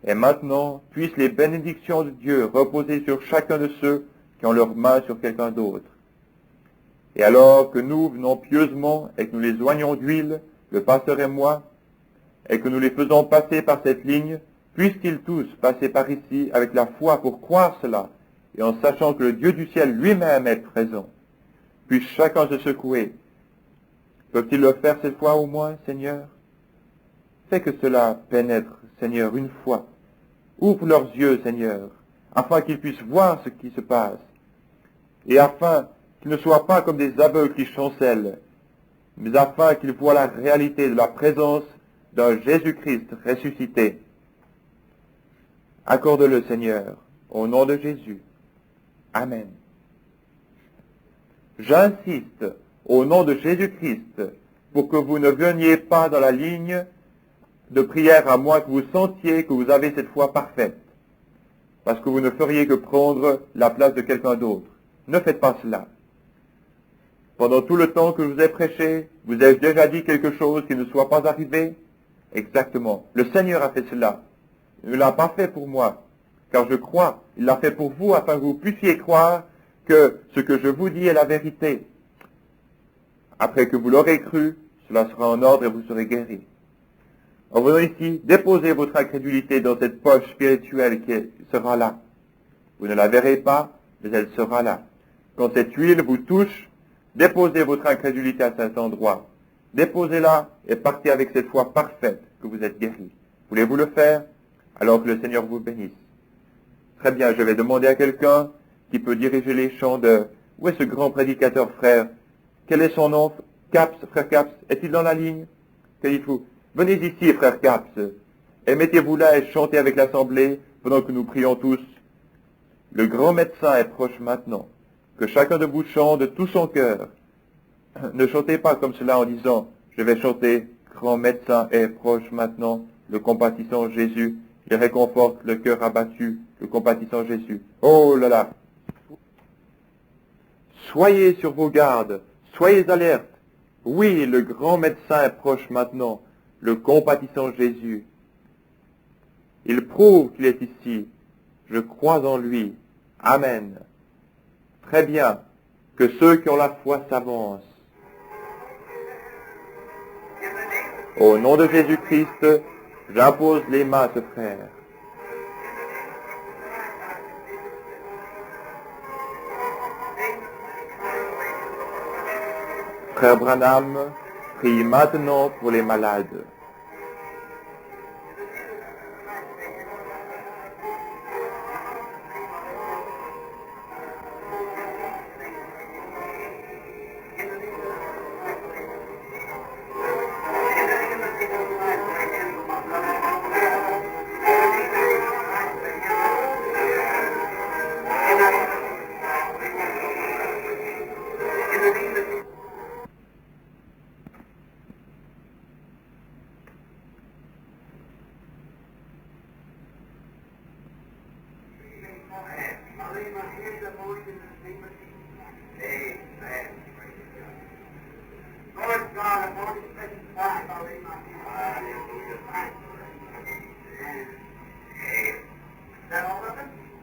[SPEAKER 1] Et maintenant, puissent les bénédictions de Dieu reposer sur chacun de ceux qui ont leurs mains sur quelqu'un d'autre. Et alors que nous venons pieusement et que nous les oignons d'huile, le pasteur et moi, et que nous les faisons passer par cette ligne, puissent-ils tous passer par ici avec la foi pour croire cela, et en sachant que le Dieu du ciel lui-même est présent. Puisse chacun se secouer. Peuvent-ils le faire cette fois au moins, Seigneur? Fais que cela pénètre, Seigneur, une fois. Ouvre leurs yeux, Seigneur, afin qu'ils puissent voir ce qui se passe, et afin qu'ils ne soient pas comme des aveugles qui chancellent, mais afin qu'ils voient la réalité de la présence d'un Jésus-Christ ressuscité. Accorde-le, Seigneur, au nom de Jésus. Amen. J'insiste, au nom de Jésus-Christ, pour que vous ne veniez pas dans la ligne de prière à moins que vous sentiez que vous avez cette foi parfaite, parce que vous ne feriez que prendre la place de quelqu'un d'autre. Ne faites pas cela. Pendant tout le temps que je vous ai prêché, vous ai-je déjà dit quelque chose qui ne soit pas arrivé? Exactement. Le Seigneur a fait cela. Il ne l'a pas fait pour moi, car je crois. Il l'a fait pour vous afin que vous puissiez croire que ce que je vous dis est la vérité. Après que vous l'aurez cru, cela sera en ordre et vous serez guéris. En venant ici, déposez votre incrédulité dans cette poche spirituelle qui sera là. Vous ne la verrez pas, mais elle sera là. Quand cette huile vous touche, déposez votre incrédulité à cet endroit. Déposez-la et partez avec cette foi parfaite que vous êtes guéri. Voulez-vous le faire? Alors que le Seigneur vous bénisse. Très bien, je vais demander à quelqu'un qui peut diriger les chants de... Où est ce grand prédicateur, frère? Quel est son nom? Caps, frère Caps, est-il dans la ligne? Que dites-vous? Venez ici, frère Caps, et mettez-vous là et chantez avec l'assemblée pendant que nous prions tous. Le grand médecin est proche maintenant. Que chacun de vous chante de tout son cœur. Ne chantez pas comme cela en disant, je vais chanter, grand médecin est proche maintenant, le compatissant Jésus, il réconforte le cœur abattu, le compatissant Jésus. Oh là là! Soyez sur vos gardes, soyez alertes. Oui, le grand médecin est proche maintenant, le compatissant Jésus. Il prouve qu'il est ici. Je crois en lui. Amen. Très bien. Que ceux qui ont la foi s'avancent. Au nom de Jésus-Christ, j'impose les mains à ce frère. Frère Branham, prie maintenant pour les malades.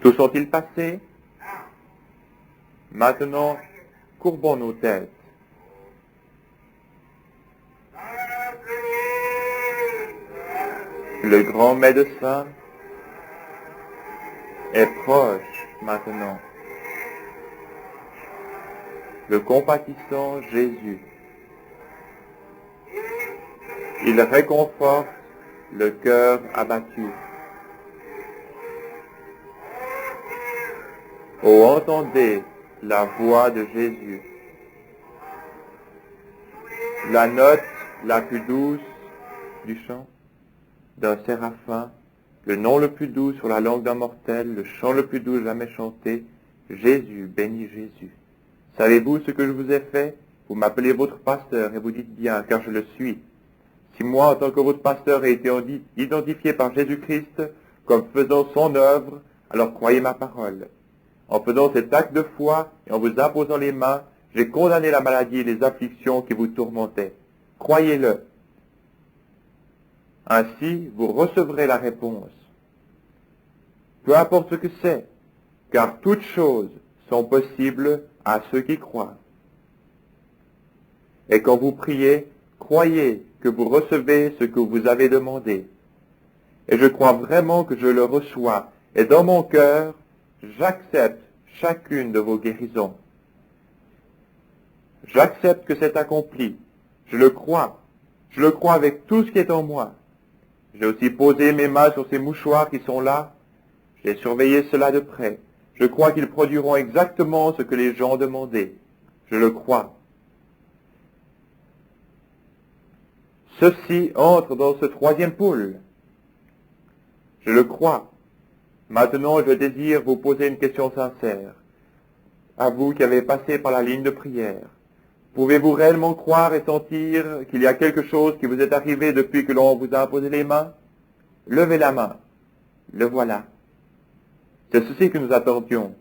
[SPEAKER 1] Tous sont-ils passés? Maintenant, courbons nos têtes. Le grand médecin est proche maintenant. Le compatissant Jésus. Il réconforte le cœur abattu. Oh, entendez la voix de Jésus. La note la plus douce du chant d'un séraphin, le nom le plus doux sur la langue d'un mortel, le chant le plus doux jamais chanté. Jésus, bénis Jésus. Savez-vous ce que je vous ai fait? Vous m'appelez votre pasteur et vous dites bien, car je le suis. Si moi, en tant que votre pasteur, ai été identifié par Jésus-Christ comme faisant son œuvre, alors croyez ma parole. En faisant cet acte de foi et en vous imposant les mains, j'ai condamné la maladie et les afflictions qui vous tourmentaient. Croyez-le. Ainsi, vous recevrez la réponse. Peu importe ce que c'est, car toutes choses sont possibles à ceux qui croient. Et quand vous priez, croyez que vous recevez ce que vous avez demandé. Et je crois vraiment que je le reçois. Et dans mon cœur, j'accepte chacune de vos guérisons. J'accepte que c'est accompli. Je le crois. Je le crois avec tout ce qui est en moi. J'ai aussi posé mes mains sur ces mouchoirs qui sont là. J'ai surveillé cela de près. Je crois qu'ils produiront exactement ce que les gens ont demandé. Je le crois. Ceci entre dans ce troisième pool. Je le crois. Maintenant, je désire vous poser une question sincère. À vous qui avez passé par la ligne de prière, pouvez-vous réellement croire et sentir qu'il y a quelque chose qui vous est arrivé depuis que l'on vous a imposé les mains? Levez la main. Le voilà. C'est ceci que nous attendions.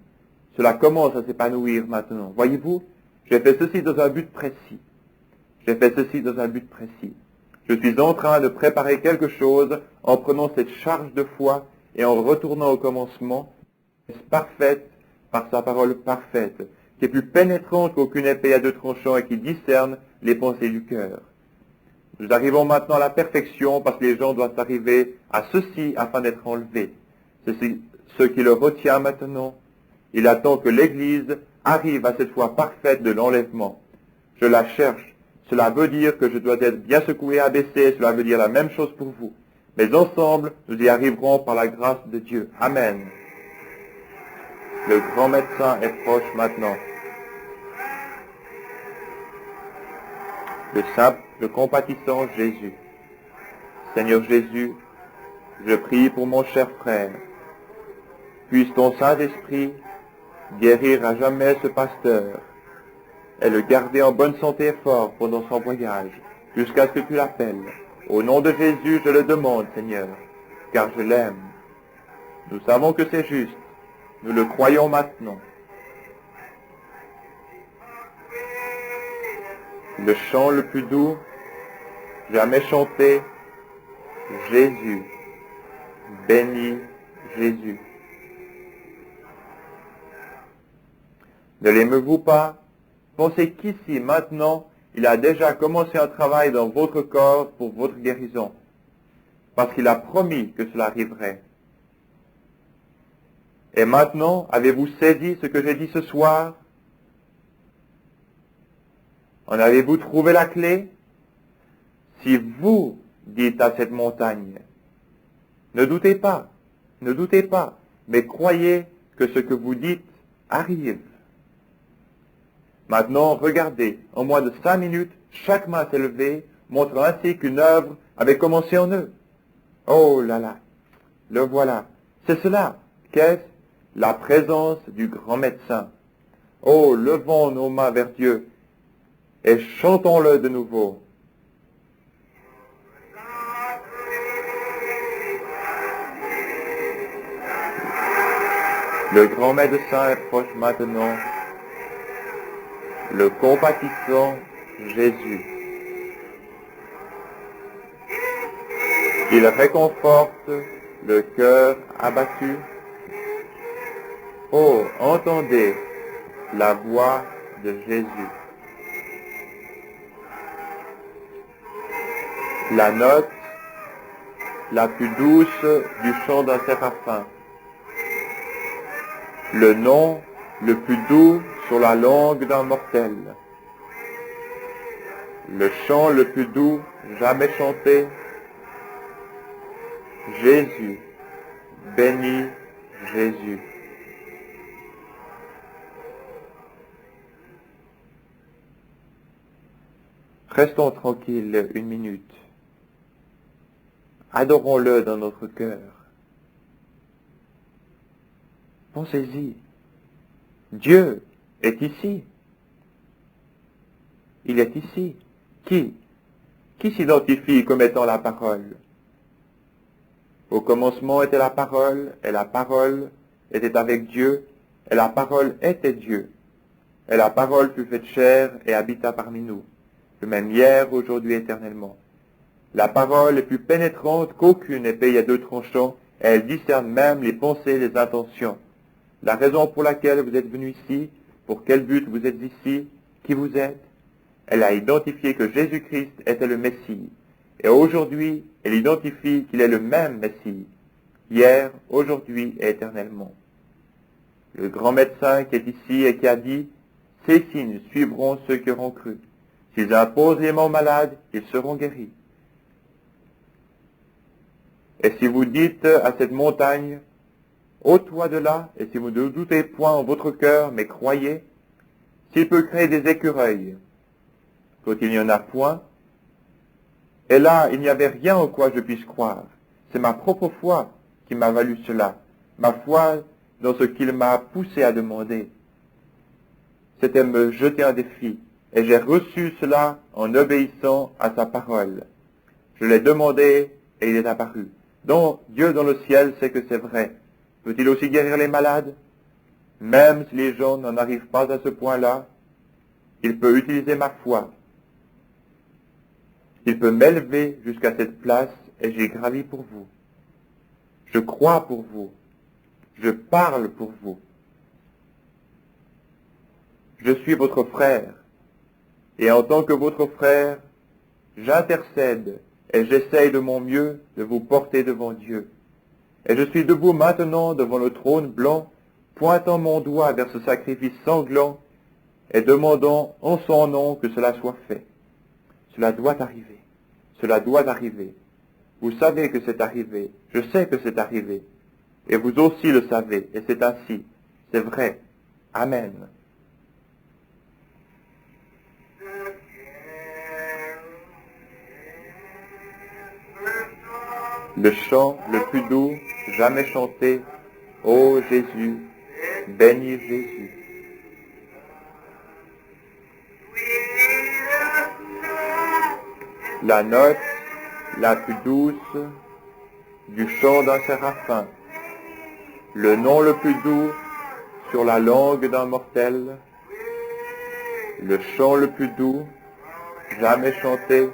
[SPEAKER 1] Cela commence à s'épanouir maintenant. Voyez-vous, j'ai fait ceci dans un but précis. J'ai fait ceci dans un but précis. Je suis en train de préparer quelque chose en prenant cette charge de foi et en retournant au commencement, parfaite par sa parole parfaite, qui est plus pénétrante qu'aucune épée à deux tranchants et qui discerne les pensées du cœur. Nous arrivons maintenant à la perfection parce que les gens doivent arriver à ceci afin d'être enlevés. C'est ce qui le retient maintenant. Il attend que l'Église arrive à cette foi parfaite de l'enlèvement. Je la cherche. Cela veut dire que je dois être bien secoué et abaissé, cela veut dire la même chose pour vous. Mais ensemble, nous y arriverons par la grâce de Dieu. Amen. Le grand médecin est proche maintenant. Le simple, le compatissant Jésus. Seigneur Jésus, je prie pour mon cher frère. Puisse ton Saint-Esprit guérir à jamais ce pasteur et le garder en bonne santé et fort pendant son voyage, jusqu'à ce que tu l'appelles. Au nom de Jésus, je le demande, Seigneur, car je l'aime. Nous savons que c'est juste. Nous le croyons maintenant. Le chant le plus doux jamais chanté, Jésus. Béni Jésus. Ne l'aimez-vous pas? Pensez qu'ici, maintenant, il a déjà commencé un travail dans votre corps pour votre guérison, parce qu'il a promis que cela arriverait. Et maintenant, avez-vous saisi ce que j'ai dit ce soir? En avez-vous trouvé la clé? Si vous dites à cette montagne, ne doutez pas, mais croyez que ce que vous dites arrive. Maintenant, regardez, en moins de 5 minutes, chaque main s'est levée, montrant ainsi qu'une œuvre avait commencé en eux. Oh là là, le voilà. C'est cela. Qu'est-ce? La présence du grand médecin. Oh, levons nos mains vers Dieu et chantons-le de nouveau. Le grand médecin est proche maintenant. Le compatissant Jésus. Il réconforte le cœur abattu. Oh, entendez la voix de Jésus. La note la plus douce du chant d'un séraphin. Le nom le plus doux sur la langue d'un mortel. Le chant le plus doux jamais chanté. Jésus, béni Jésus. Restons tranquilles 1 minute. Adorons-le dans notre cœur. Pensez-y. Dieu est ici. Il est ici. Qui s'identifie comme étant la parole? Au commencement était la parole, et la parole était avec Dieu, et la parole était Dieu. Et la parole fut faite chair et habita parmi nous, le même hier, aujourd'hui, éternellement. La parole est plus pénétrante qu'aucune épée à 2 tranchants, et elle discerne même les pensées et les intentions. La raison pour laquelle vous êtes venu ici, pour quel but vous êtes ici, qui vous êtes, elle a identifié que Jésus-Christ était le Messie. Et aujourd'hui, elle identifie qu'il est le même Messie, hier, aujourd'hui et éternellement. Le grand médecin qui est ici et qui a dit, « Ces signes suivront ceux qui auront cru. S'ils imposent les mains aux malades, ils seront guéris. » Et si vous dites à cette montagne, « Ôte-toi de là, et si vous ne doutez point en votre cœur, mais croyez, s'il peut créer des écureuils, quand il n'y en a point, et là, il n'y avait rien en quoi je puisse croire. C'est ma propre foi qui m'a valu cela, ma foi dans ce qu'il m'a poussé à demander. C'était me jeter un défi, et j'ai reçu cela en obéissant à sa parole. Je l'ai demandé, et il est apparu. Donc, Dieu dans le ciel sait que c'est vrai. Peut-il aussi guérir les malades? Même si les gens n'en arrivent pas à ce point-là, il peut utiliser ma foi. Il peut m'élever jusqu'à cette place et j'y gravis pour vous. Je crois pour vous. Je parle pour vous. Je suis votre frère. Et en tant que votre frère, j'intercède et j'essaye de mon mieux de vous porter devant Dieu. Et je suis debout maintenant devant le trône blanc, pointant mon doigt vers ce sacrifice sanglant et demandant en son nom que cela soit fait. Cela doit arriver. Cela doit arriver. Vous savez que c'est arrivé. Je sais que c'est arrivé. Et vous aussi le savez. Et c'est ainsi. C'est vrai. Amen. Le chant le plus doux jamais chanté. Ô Jésus, bénis Jésus. La note la plus douce du chant d'un séraphin. Le nom le plus doux sur la langue d'un mortel. Le chant le plus doux jamais chanté.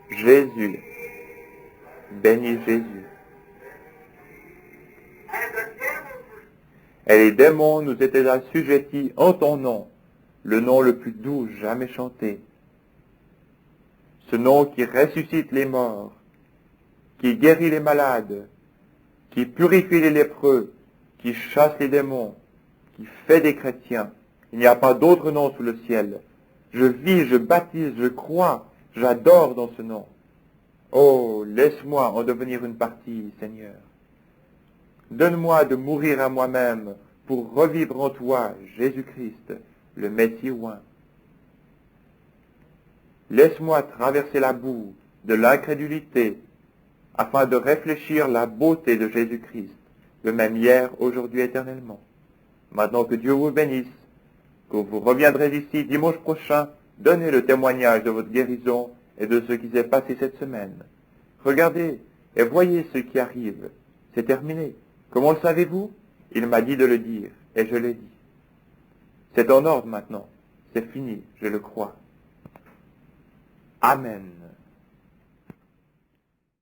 [SPEAKER 1] Jésus, bénis Jésus. Et les démons nous étaient assujettis en ton nom, le nom le plus doux jamais chanté. Ce nom qui ressuscite les morts, qui guérit les malades, qui purifie les lépreux, qui chasse les démons, qui fait des chrétiens. Il n'y a pas d'autre nom sous le ciel. Je vis, je baptise, je crois, j'adore dans ce nom. Oh, laisse-moi en devenir une partie, Seigneur. Donne-moi de mourir à moi-même pour revivre en toi, Jésus-Christ, le Messie oint. Laisse-moi traverser la boue de l'incrédulité afin de réfléchir la beauté de Jésus-Christ, le même hier, aujourd'hui, éternellement. Maintenant que Dieu vous bénisse, que vous reviendrez ici dimanche prochain, donnez le témoignage de votre guérison et de ce qui s'est passé cette semaine. Regardez et voyez ce qui arrive. C'est terminé. Comment le savez-vous? Il m'a dit de le dire, et je l'ai dit. C'est en ordre maintenant. C'est fini, je le crois. Amen.